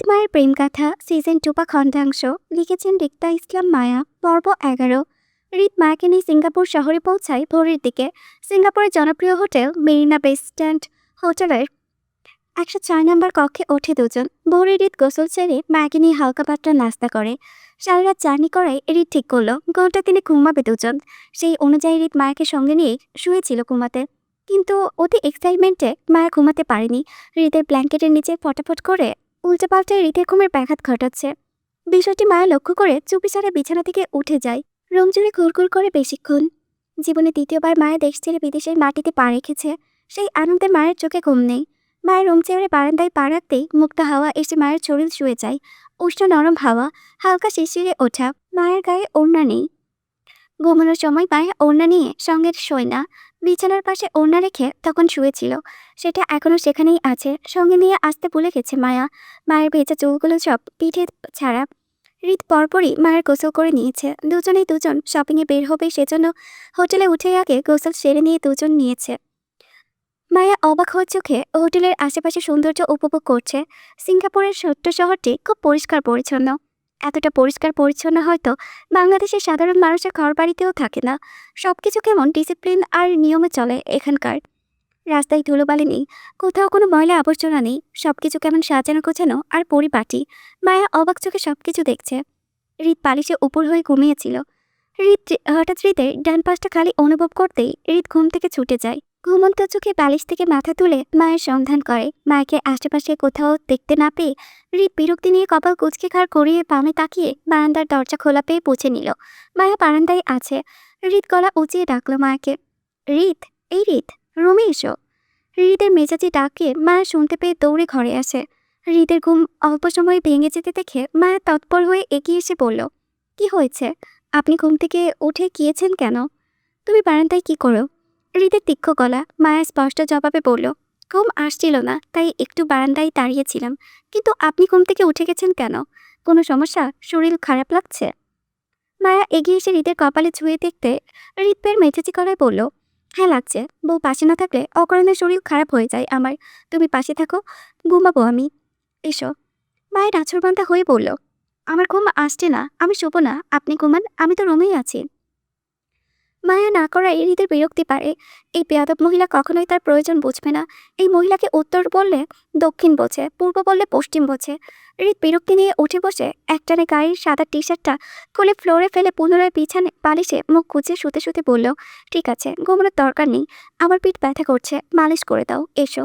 মায়ের প্রেমগাথা সিজন 2 বা খণ্ডাংশ লিখেছেন রিক্তা ইসলাম মায়া। পর্ব 11। রিত মায়াকে নিয়ে সিঙ্গাপুর শহরে পৌঁছায় ভোরের দিকে। সিঙ্গাপুরের জনপ্রিয় হোটেল মেরিনা বে স্ট্যান্ড হোটেলের 104 নম্বর কক্ষে ওঠে দুজন। ভোরে রিত গোসল সেরে মায়াকে নিয়ে হালকা পাতলা নাস্তা করে। সারা রাত জার্নি করায় রিত ঠিক করলো ঘন্টা তিনি ঘুমাবে দুজন। সেই অনুযায়ী রিত মায়াকে সঙ্গে নিয়ে শুয়েছিল ঘুমাতে। কিন্তু অতি এক্সাইটমেন্টে মায়া ঘুমাতে পারেনি। রিতের ব্ল্যাঙ্কেটের নিচে ফটাফট করে উল্টাপাল্টে রিতের ঘুমের ব্যাঘাত ঘটাচ্ছে। বিষয়টি মায়া লক্ষ্য করে চুপিসারে বিছানা থেকে উঠে যায়। রুম জুড়ে ঘুরঘুর করে বেশিক্ষণ। জীবনে দ্বিতীয়বার মায়া দেশ ছেড়ে বিদেশের মাটিতে পা রেখেছে। সেই আনন্দে মায়ের চোখে ঘুম নেই। মায়ের রুম চেয়ারে বারান্দায় পা রাখতেই মুক্ত হাওয়া এসে মায়ের শরীর শুয়ে যায়। উষ্ণ নরম হাওয়া, হালকা শিরশিরে ওঠা। মায়ের গায়ে ওড়না নেই। ঘুমানোর সময় মায়া ওড়না নিয়ে সঙ্গে শোয় না। বিছানার পাশে ওড়না রেখে তখন শুয়েছিল, সেটা এখনো সেখানেই আছে। সঙ্গে নিয়ে আসতে ভুলে গেছে মায়া। মায়ের ভেজা চুলগুলো সব পিঠে ছাড়া। রিত পরপরই মায়ের গোসল করে নিয়েছে। দুজন শপিংয়ে বের হবে, সেজন্য হোটেলে উঠে আগে গোসল সেরে নিয়ে দুজন নিয়েছে। মায়া অবাক হয়ে চোখে হোটেলের আশেপাশে সৌন্দর্য উপভোগ করছে। সিঙ্গাপুরের ছোট্ট শহরটি খুব পরিষ্কার পরিচ্ছন্ন। এতটা পরিষ্কার পরিচ্ছন্ন হয়তো বাংলাদেশের সাধারণ মানুষের ঘরবাড়িতেও থাকে না। সবকিছু কেমন ডিসিপ্লিন আর নিয়মে চলে এখানকার। রাস্তায় ধুলোবালি নেই, কোথাও কোনো ময়লা আবর্জনা নেই। সবকিছু কেমন সাজানো গোছানো আর পরিপাটি। মায়া অবাক চোখে সবকিছু দেখছে। রিত বালিশে উপর হয়ে ঘুমিয়েছিল। হঠাৎ রিতের ডান পাশটা খালি অনুভব করতেই রিত ঘুম থেকে ছুটে যায়। ঘুমন্ত চোখে বালিশ থেকে মাথা তুলে মায়ের সন্ধান করে। মাকে আশেপাশে কোথাও দেখতে না পেয়ে রিত বিরক্তি নিয়ে কপাল কুঁচকে ঘাড় করিয়ে বামে তাকিয়ে বারান্দার দরজা খোলা পেয়ে পুছে নিল। মায়া বারান্দায় আছে। রিত গলা উঁচিয়ে ডাকলো মায়াকে। রিত, এই রিত, রুমে এসো। রিতের মেজাজি ডাকে মায়া শুনতে পেয়ে দৌড়ে ঘরে আসে। রিতের ঘুম অল্প সময় ভেঙে যেতে দেখে মায়া তৎপর হয়ে এগিয়ে এসে বলল, কি হয়েছে? আপনি ঘুম থেকে উঠে গিয়েছেন কেন? তুমি বারান্দায় কি করো? রিতের তীক্ষ্ণ গলা। মায়া স্পষ্ট জবাবে বলল, ঘুম আসছিল না, তাই একটু বারান্দায় দাঁড়িয়েছিলাম। কিন্তু আপনি ঘুম থেকে উঠে গেছেন কেন? কোনো সমস্যা? শরীর খারাপ লাগছে? মায়া এগিয়ে এসে রিতের কপালে ছুঁয়ে দেখতে রিত পের মেজাজি গলায় বলল, হ্যাঁ লাগছে। বউ পাশে না থাকলে অকারণে শরীর খারাপ হয়ে যায় আমার। তুমি পাশে থাকো, ঘুমাবো আমি। এসো। মায়ের আঁচড়বান্ধা হয়ে বলল, আমার ঘুম আসছে না, আমি শোবো না, আপনি ঘুমান, আমি তো রুমেই আছি। মায়া না করায় রিতের বিরক্তি পারে। এই বেয়াদব মহিলা কখনোই তার প্রয়োজন বুঝবে না। এই মহিলাকে উত্তর বললে দক্ষিণ বোঝে, পূর্ব বললে পশ্চিম বোঝে। রিত বিরক্তি নিয়ে উঠে বসে একটানে গায়ের সাদা টি শার্টটা খুলে ফ্লোরে ফেলে পুনরায় বিছানে বালিশে মুখ গুছিয়ে শুতে শুতে বলল, ঠিক আছে, ঘুমানোর দরকার নেই, আমার পিঠ ব্যথা করছে, মালিশ করে দাও, এসো।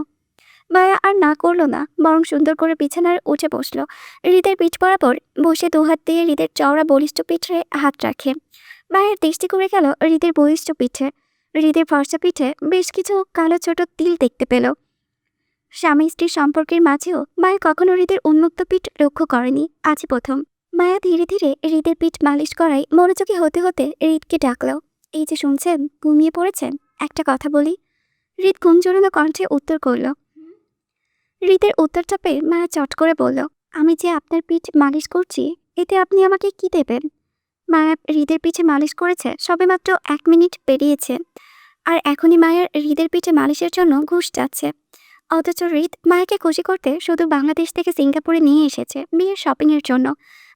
মায়া আর না করলো না, বরং সুন্দর করে বিছানার উঠে বসলো। হৃদের পিঠ বরাবর বসে দুহাত দিয়ে হৃদের চওড়া বলিষ্ঠ পিঠে হাত রাখে। মায়ের দৃষ্টি করে গেল হৃদের বলিষ্ঠ পিঠে। হৃদের ফর্সা পিঠে বেশ কিছু কালো ছোট তিল দেখতে পেল। স্বামী স্ত্রীর সম্পর্কের মাঝেও মায়া কখনো হৃদের উন্মুক্ত পিঠ লক্ষ্য করেনি, আজ প্রথম। মায়া ধীরে ধীরে হৃদের পিঠ মালিশ করায় মনোযোগী হতে হতে হৃদকে ডাকলো, এই যে শুনছেন, ঘুমিয়ে পড়েছেন? একটা কথা বলি। হৃদ ঘুম জড়ানো কণ্ঠে উত্তর করল। হৃদের উত্তরটা পেয়ে মায়া চট করে বলল, আমি যে আপনার পিঠ মালিশ করছি, এতে আপনি আমাকে কি দেবেন? মায়া হৃদের পিঠে মালিশ করেছে সবেমাত্র 1 মিনিট পেরিয়েছে, আর এখনই মায়ের হৃদের পিঠে মালিশের জন্য ঘুষ যাচ্ছে। অথচ হৃদ মায়াকে খুশি করতে শুধু বাংলাদেশ থেকে সিঙ্গাপুরে নিয়ে এসেছে বিয়ের শপিংয়ের জন্য।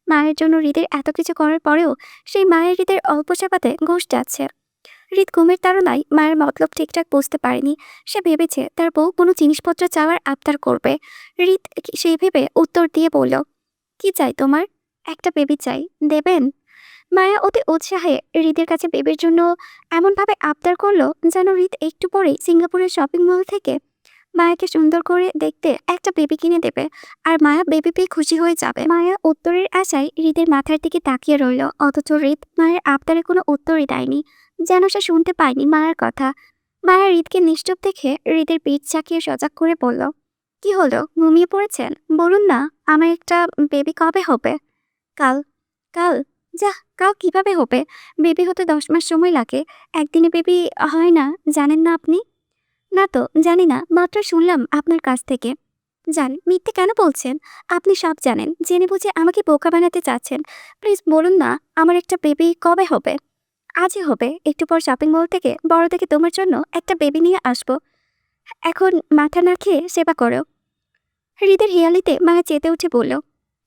মায়ের জন্য হৃদের এত কিছু করার পরেও সেই মায়ের হৃদের অল্প সেবাতে ঘুষ যাচ্ছে। হৃদ ঘুমের তাড়নায় মায়ের মতলব ঠিকঠাক বুঝতে পারেনি। সে ভেবেছে তার বউ কোনো জিনিসপত্র চাওয়ার আবদার করবে। হৃদ সেই ভেবে উত্তর দিয়ে বলল, কি চাই তোমার? একটা বেবি চাই, দেবেন? মায়া অতি উৎসাহে হৃদের কাছে বেবির জন্য এমনভাবে আবদার করলো যেন হৃদ একটু পরেই সিঙ্গাপুরের শপিং মল থেকে মায়াকে সুন্দর করে দেখতে একটা বেবি কিনে দেবে, আর মায়া বেবি পেয়ে খুশি হয়ে যাবে। মায়া উত্তরের আশায় হৃদের মাথার দিকে তাকিয়ে রইল, অথচ হৃদ মায়ের আবদারে কোনো উত্তরই দেয়নি, যেন সে শুনতে পায়নি মায়ের কথা। মায়া হৃদকে নিশ্চুপ দেখে হৃদের পিঠ চাকিয়ে সজাগ করে বলল, কি হলো, ঘুমিয়ে পড়েছেন? বলুন না, আমার একটা বেবি কবে হবে? কাল। কাল? যা, কাল কিভাবে হবে? বেবি হতে 10 মাস সময় লাগে। একদিনে বেবি হয় না, জানেন না আপনি? না তো, জানি না, মাত্র শুনলাম আপনার কাছ থেকে। জান, মিথ্যে কেন বলছেন? আপনি সব জানেন, জেনে বুঝে আমাকে বোকা বানাতে চাচ্ছেন। প্লিজ বলুন না, আমার একটা বেবি কবে হবে? আজই হবে, একটু পর শপিং মল থেকে বড় দেখে তোমার জন্য একটা বেবি নিয়ে আসবো। এখন মাথা না খেয়ে সেবা করো। হৃদের হিয়ালিতে মায়া চেতে উঠে বলল,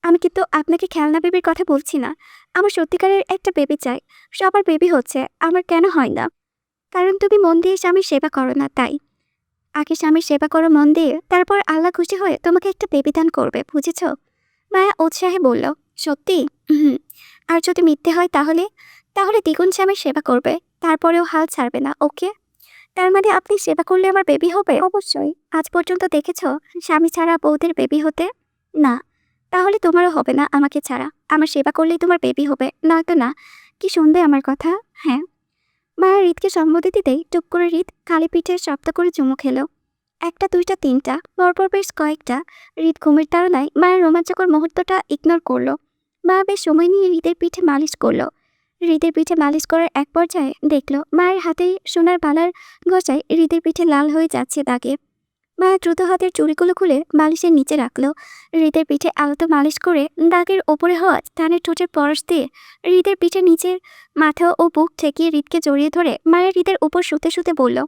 আমি কিন্তু আপনাকে খেলনা বেবির কথা বলছি না। আমার সত্যিকারের একটা বেবি চাই। সবার বেবি হচ্ছে, আমার কেন হয় না? কারণ তুমি মন দিয়ে স্বামীর সেবা করো না তাই। আগে স্বামীর সেবা করো মন দিয়ে, তারপর আল্লাহ খুশি হয়ে তোমাকে একটা বেবি দান করবে, বুঝেছ? মায়া উৎসাহে বলল, সত্যি? হুম। আর যদি মিথ্যে হয় তাহলে? তাহলে দ্বিগুণ স্বামীর সেবা করবে, তারপরেও হাল ছাড়বে না, ওকে? তার মানে আপনি সেবা করলে আমার বেবি হবে? অবশ্যই। আজ পর্যন্ত দেখেছ স্বামী ছাড়া বউদের বেবি হতে? না। তাহলে তোমারও হবে না আমাকে ছাড়া। আমার সেবা করলেই তোমার বেবি হবে, নয়তো না। কি শুনবে আমার কথা? হ্যাঁ। মায়া হৃদকে সম্মতি দিতেই টুপ করে হৃদ খালি পিঠে শব্দ করে চুমু খেলো। একটা, দুইটা, তিনটা, পরপর বেশ কয়েকটা। হৃদ ঘুমের তাড়নায় মায়ের রোমাঞ্চকর মুহূর্তটা ইগনোর করলো। মা বেশ সময় নিয়ে হৃদের পিঠে মালিশ করলো। হৃদের পিঠে মালিশ করার এক পর্যায়ে দেখলো মায়ের হাতে সোনার বালার ঘষায় হৃদের পিঠে লাল হয়ে যাচ্ছে দাগে। মায়া দ্রুত হাতের চুড়িগুলো খুলে বালিশের নিচে রাখলো। হৃদের পিঠে আলতো মালিশ করে দাগের ওপরে হওয়া স্থানের ঠোঁটের পরশ দিয়ে হৃদের পিঠে নিচের মাথা ও বুক ঠেকিয়ে হৃদকে জড়িয়ে ধরে মায়ের হৃদের উপর শুতে শুতে বলল,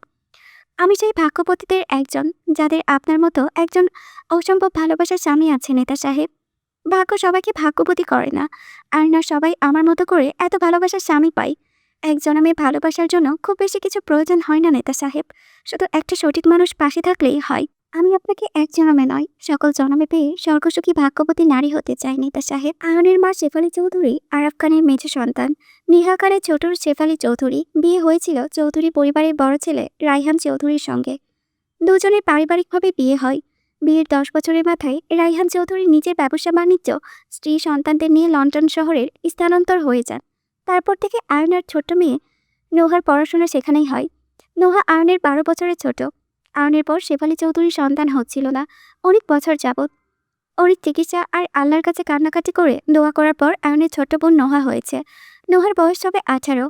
আমি সেই ভাগ্যবতীদের একজন, যাদের আপনার মতো একজন অসম্ভব ভালোবাসার স্বামী আছে নেতা সাহেব। ভাগ্য সবাইকে ভাগ্যবতী করে না, আর না সবাই আমার মতো করে এত ভালোবাসার স্বামী পাই। একজন আমি ভালোবাসার জন্য খুব বেশি কিছু প্রয়োজন হয় না নেতা সাহেব, শুধু একটা সঠিক মানুষ পাশে থাকলেই হয়। আমি আপনাকে এক জন্মে নয়, সকল জন্মে পেয়ে স্বর্গসুখী ভাগ্যবতী নারী হতে চাই নেতা সাহেব। আয়নের মা শেফালি চৌধুরী আরাফ খানের মেজ সন্তান। নিহা খানের ছোট শেফালি চৌধুরী। বিয়ে হয়েছিল চৌধুরী পরিবারের বড় ছেলে রাইহান চৌধুরীর সঙ্গে। দুজনের পারিবারিকভাবে বিয়ে হয়। বিয়ের 10 বছরের মাথায় রাইহান চৌধুরী নিজের ব্যবসা বাণিজ্য, স্ত্রী সন্তানদের নিয়ে লন্ডন শহরের স্থানান্তর হয়ে যান। তারপর থেকে আয়নার ছোট্ট মেয়ে নোহার পড়াশোনা সেখানেই হয়। নোহা আয়নের 12 বছরের ছোট। আয়নের পর শেফালি চৌধুরীর সন্তান হচ্ছিল না অনেক বছর যাবৎ। অনেক চিকিৎসা আর আল্লাহর কাছে কান্নাকাটি করে দোয়া করার পর আয়নের ছোট্ট বোন নোহা হয়েছে। নোহার বয়স হবে 18,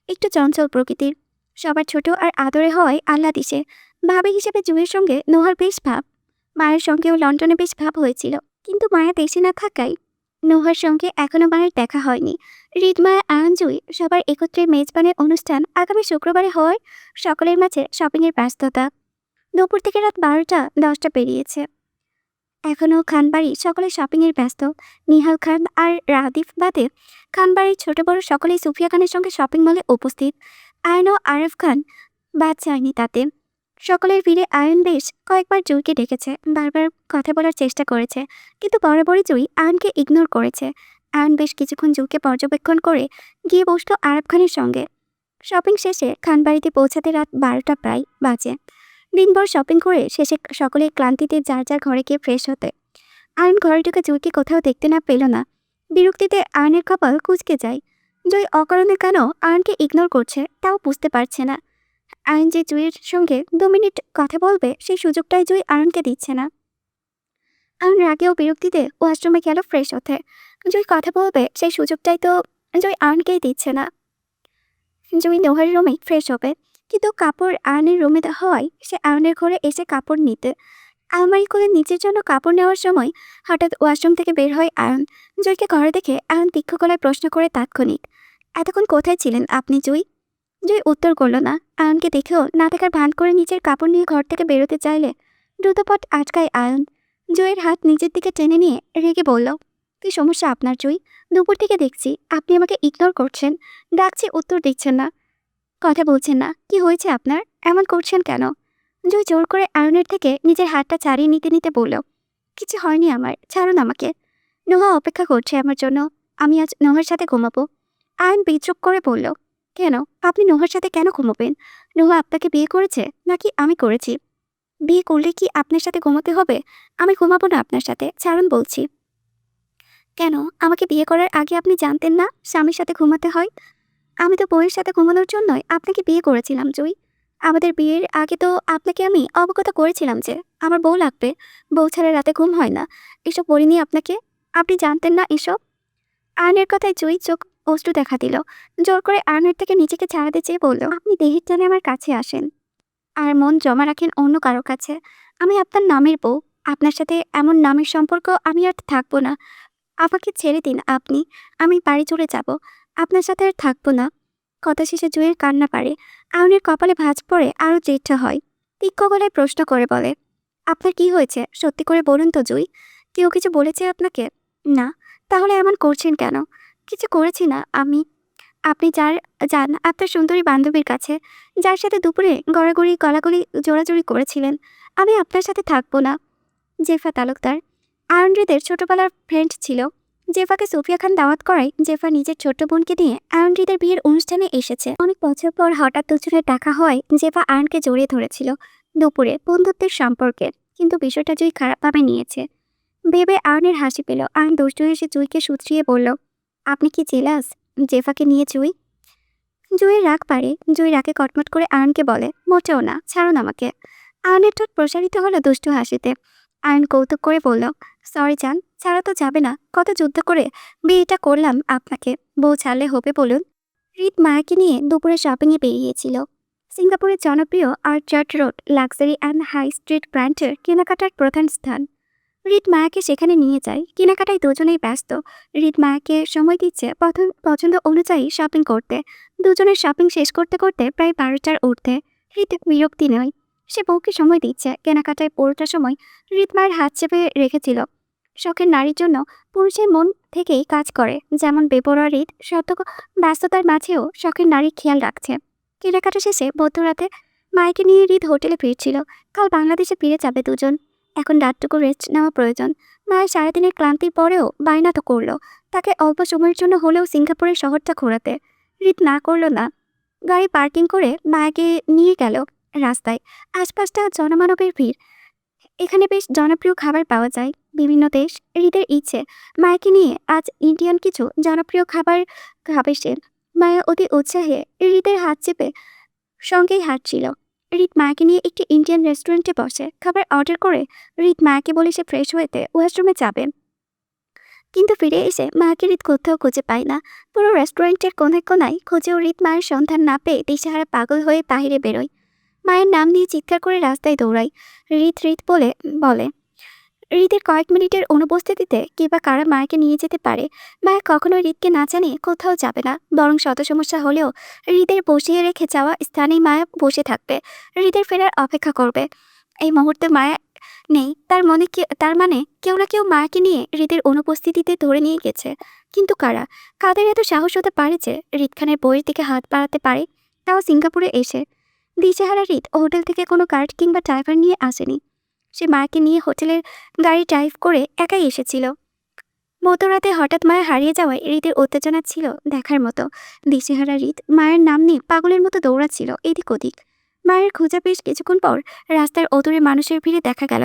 একটু চঞ্চল প্রকৃতির। সবার ছোট আর আদরে হওয়ায় আল্লাহ দিশে। ভাবি হিসেবে জুঁইয়ের সঙ্গে নোহার বেশ ভাব। মায়ের সঙ্গেও লন্ডনে বেশ ভাব হয়েছিল, কিন্তু মায়া দেশে না থাকায় নোহার সঙ্গে এখনো মায়ের দেখা হয়নি। হৃদ, মায়া, আয়ন, জুঁই সবার একত্রে মেজবানের অনুষ্ঠান আগামী শুক্রবারে হওয়ায় সকলের মাঝে শপিংয়ের ব্যস্ততা। দুপুর থেকে রাত 12টা 10টা পেরিয়েছে। এখনও খানবাড়ি সকলে শপিংয়ের ব্যস্ত। নিহাল খান আর রাদিফ বাদে খানবাড়ির ছোট বড় সকলেই সুফিয়া খানের সঙ্গে শপিং মলে উপস্থিত। আয়ন ও আরেফ খান বাদ যায়নি তাতে। সকলের ভিড়ে আয়ন বেশ কয়েকবার জুঁইকে ডেকেছে, বারবার কথা বলার চেষ্টা করেছে, কিন্তু বরাবরই জুঁই আয়নকে ইগনোর করেছে। আয়ন বেশ কিছুক্ষণ জুঁইকে পর্যবেক্ষণ করে গিয়ে বসলো আরেফ খানের সঙ্গে। শপিং শেষে খানবাড়িতে পৌঁছাতে রাত 12টা প্রায় বাজে। দিনভর শপিং করে শেষে সকলে ক্লান্তিতে যার যার ঘরে গিয়ে ফ্রেশ হতে। আয়ন ঘরে ঢুকে জুঁইকে কোথাও দেখতে না পেল না। বিরক্তিতে আয়নের কপাল কুঁচকে যায়। জুঁই অকারণে কেন আয়নকে ইগনোর করছে তাও বুঝতে পারছে না। আয়ন যে জুঁইয়ের সঙ্গে 2 মিনিট কথা বলবে সেই সুযোগটাই জুঁই আয়নকে দিচ্ছে না। আয়ন রাগে ও বিরক্তিতে ওয়াশরুমে গেল ফ্রেশ হতে। জুঁই কথা বলবে সেই সুযোগটাই তো জুঁই আয়নকেই দিচ্ছে না। জুঁই নোহার রুমে ফ্রেশ হবে, কিন্তু কাপড় আয়নের রুমে হওয়ায় সে আয়নের ঘরে এসে কাপড় নিতে। আলমারি খুলে নিচের জন্য কাপড় নেওয়ার সময় হঠাৎ ওয়াশরুম থেকে বের হয় আয়ন। জুঁইকে ঘরে দেখে আয়ন তীক্ষ্ণ গলায় প্রশ্ন করে তাৎক্ষণিক, এতক্ষণ কোথায় ছিলেন আপনি জুঁই? জুঁই উত্তর করল না। আয়নকে দেখেও না দেখার ভান করে নিচের কাপড় নিয়ে ঘর থেকে বেরোতে চাইলে দ্রুতপট আটকায় আয়ন। জুঁইয়ের হাত নিজের দিকে টেনে নিয়ে রেগে বলল, কি সমস্যা আপনার জুঁই? দুপুর থেকে দেখছি আপনি আমাকে ইগনোর করছেন, ডাকছি উত্তর দিচ্ছেন না, কথা বলছেন না। কি হয়েছে আপনার? এমন করছেন কেন? জুঁই জোর করে আয়নের থেকে নিজের হাতটা ছাড়িয়ে নিতে নিতে বলল, কিছু হয়নি আমার, ছাড়ুন আমাকে। নোহা অপেক্ষা করছে আমার জন্য, আমি আজ নোহার সাথে ঘুমাবো। আয়ন বিদ্রুপ করে বলল, কেন? আপনি নোহার সাথে কেন ঘুমাবেন? নোহা আপনাকে বিয়ে করেছে নাকি আমি করেছি? বিয়ে করলে কি আপনার সাথে ঘুমাতে হবে? আমি ঘুমাবো না আপনার সাথে, ছাড়ুন বলছি। কেন? আমাকে বিয়ে করার আগে আপনি জানতেন না স্বামীর সাথে ঘুমাতে হয়? আমি তো বউয়ের সাথে ঘুমানোর জন্যই আপনাকে বিয়ে করেছিলাম জুঁই। আমাদের বিয়ের আগে তো আপনাকে আমি অবগত করেছিলাম যে আমার বউ লাগবে, বউ ছাড়া রাতে ঘুম হয় না। এসব বলিনি আপনাকে? আপনি জানতেন না এসব? আয়নের কথায় জুঁই চোখ অশ্রু দেখা দিল। জোর করে আয়নের থেকে নিজেকে ছাড়াতে চেয়ে বলল, আপনি দেহের টানে আমার কাছে আসেন আর মন জমা রাখেন অন্য কারো কাছে। আমি আপনার নামের বউ, আপনার সাথে এমন নামের সম্পর্ক আমি আর থাকবো না। আমাকে ছেড়ে দিন আপনি, আমি বাড়ি চলে যাব, আপনার সাথে আর থাকবো না। কথা শেষে জুঁইয়ের কান্না পারে। আয়নের কপালে ভাঁজ পড়ে আরও জেঠা হয়। তীক্ষ্ণ গলায় প্রশ্ন করে বলে, আপনার কি হয়েছে সত্যি করে বলুন তো জুঁই? কেউ কিছু বলেছে আপনাকে? না, তাহলে এমন করছেন কেন? কিছু করেছি না আমি। আপনি যান আপনার সুন্দরী বান্ধবীর কাছে, যার সাথে দুপুরে গড়াগড়ি, গলাগলি, জোরাজুরি করেছিলেন। আমি আপনার সাথে থাকবো না। জেফা তালুকদার আয়নহৃদের ছোটবেলার ফ্রেন্ড ছিল। জেফাকে সুফিয়া খান দাওয়াত করায় জেফা নিজের ছোট্ট বোনকে নিয়ে আয়নহৃদের বিয়ের অনুষ্ঠানে এসেছে। অনেক বছর পর হঠাৎ দুজনের দেখা হওয়ায় জেফা আয়নকে জড়িয়ে ধরেছিল দুপুরে বন্ধুত্বের সম্পর্কের। কিন্তু বিষয়টা জুই খারাপভাবে নিয়েছে ভেবে আয়নের হাসি পেল। আয়ন দুষ্টু হেসে জুইকে শুধরিয়ে বলল, আপনি কি জেলাস জেফাকে নিয়ে জুই? জুইয়ের রাগ পারে। জুই রাগে কটমট করে আয়নকে বলে, মোটেও না, ছাড়ুন আমাকে। আয়নের ঠোঁট প্রসারিত হলো দুষ্টু হাসিতে। আয়ন কৌতুক করে বলল, সরি জান, ছাড়া তো যাবে না। কত যুদ্ধ করে বিয়েটা করলাম আপনাকে। বউ ছাড়লে হবে বলুন? রিত মায়াকে নিয়ে দুপুরে শপিংয়ে বেরিয়েছিল। সিঙ্গাপুরের জনপ্রিয় orchard road luxury and high street ব্র্যান্ডের কেনাকাটার প্রধান স্থান। রিত মায়াকে সেখানে নিয়ে যায়। কেনাকাটায় দুজনেই ব্যস্ত। রিত মায়াকে সময় দিচ্ছে পছন্দ অনুযায়ী শপিং করতে। দুজনের শপিং শেষ করতে করতে প্রায় 12টার ঊর্ধ্বে। রিত বিরক্তি নয়, সে বউকে সময় দিচ্ছে। কেনাকাটায় পুরোটা সময় রিত মায়ের হাত চেপে রেখেছিল। শখের নারীর জন্য পুরুষের মন থেকেই কাজ করে। যেমন বেপরোয়া রিত শত ব্যস্ততার মাঝেও শখের নারীর খেয়াল রাখছে। কেনাকাটা শেষে মধ্যরাতে মায়েকে নিয়ে রিত হোটেলে ফিরছিল। কাল বাংলাদেশে ফিরে যাবে দুজন। এখন রাতটুকু রেস্ট নেওয়া প্রয়োজন। মায়ের সারাদিনের ক্লান্তির পরেও বায়না তো করলো তাকে অল্প সময়ের জন্য হলেও সিঙ্গাপুরের শহরটা ঘোরাতে। রিত না করলো না। গাড়ি পার্কিং করে মায়াকে নিয়ে গেল রাস্তায়। আশপাশটা জনমানবের ভিড়। এখানে বেশ জনপ্রিয় খাবার পাওয়া যায়। বিভিন্ন দেশ। হৃদের ইচ্ছে মায়াকে নিয়ে আজ ইন্ডিয়ান কিছু জনপ্রিয় খাবার খাবে সে। মায়া অতি উৎসাহে হৃদের হাত চেপে সঙ্গেই হাঁটছিল। রিত মায়াকে নিয়ে একটি ইন্ডিয়ান রেস্টুরেন্টে বসে খাবার অর্ডার করে রিত মায়াকে বলে সে ফ্রেশ হয়েতে ওয়াশরুমে যাবে। কিন্তু ফিরে এসে মায়াকে রিত কোথাও খুঁজে পায় না। পুরো রেস্টুরেন্টের কোনায় কোনায় খুঁজেও রিত মায়ের সন্ধান না পেয়ে দিশেহারা পাগল হয়ে বাহিরে বেরোয়। মায়ের নাম নিয়ে চিৎকার করে রাস্তায় দৌড়ায়। রিত রিত বলে বলে রিতের কয়েক মিনিটের অনুপস্থিতিতে কিংবা কারা মায়াকে নিয়ে যেতে পারে। মায়া কখনো রিতকে না জানিয়ে কোথাও যাবে না। বরং শত সমস্যা হলেও হৃদের বসিয়ে রেখে যাওয়া স্থানেই মায়া বসে থাকবে। হৃদের ফেরার অপেক্ষা করবে। এই মুহূর্তে মায়া নেই, তার মানে কেউ না কেউ মায়াকে নিয়ে হৃদের অনুপস্থিতিতে ধরে নিয়ে গেছে। কিন্তু কারা? কাদের এত সাহস হতে পারে যে হৃদ খানের বইয়ের দিকে হাত বাড়াতে পারে, তাও সিঙ্গাপুরে এসে? দিশেহারা হৃদ হোটেল থেকে কোনো গার্ড কিংবা ড্রাইভার নিয়ে আসেনি। সে মায়াকে নিয়ে হোটেলের গাড়ি ড্রাইভ করে একাই এসেছিল। মধ্যরাতে হঠাৎ মায়া হারিয়ে যাওয়ায় হৃদের উত্তেজনা ছিল দেখার মতো। দিশেহারা হৃদ মায়ের নাম নিয়ে পাগলের মতো দৌড়াচ্ছিল এদিক ওদিক। মায়ের খোঁজা বেশ কিছুক্ষণ পর রাস্তার অদূরে মানুষের ভিড়ে দেখা গেল।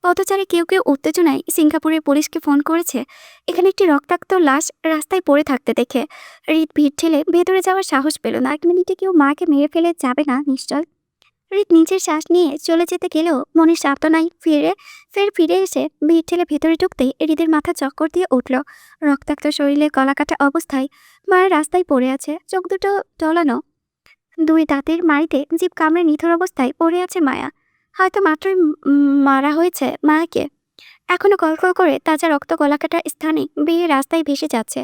পথচারে কেউ কেউ উত্তেজনায় সিঙ্গাপুরের পুলিশকে ফোন করেছে এখানে একটি রক্তাক্ত লাশ রাস্তায় পড়ে থাকতে দেখে। হৃদ ভিড় ঠেলে ভেতরে যাওয়ার সাহস পেল না। 1 মিনিটে কেউ মাকে মেরে ফেলে যাবে না নিশ্চয়। হৃদ নিজের শ্বাস নিয়ে চলে যেতে গেলেও মনের সান্ত্বনায় ফিরে এসে ভিড় ঠেলে ভেতরে ঢুকতেই হৃদের মাথা চক্কর দিয়ে উঠল। রক্তাক্ত শরীরে গলাকাটা অবস্থায় মায়ের রাস্তায় পড়ে আছে, চোখ দুটো টলানো। 2 দাঁতের মাড়িতে জিভ কামড়ে নিথর অবস্থায় পড়ে আছে মায়া। হয়তো মাত্রই মারা হয়েছে মায়াকে। এখনো কলকল করে তাজা রক্ত গলাকাটার স্থানে বেয়ে রাস্তায় ভেসে যাচ্ছে।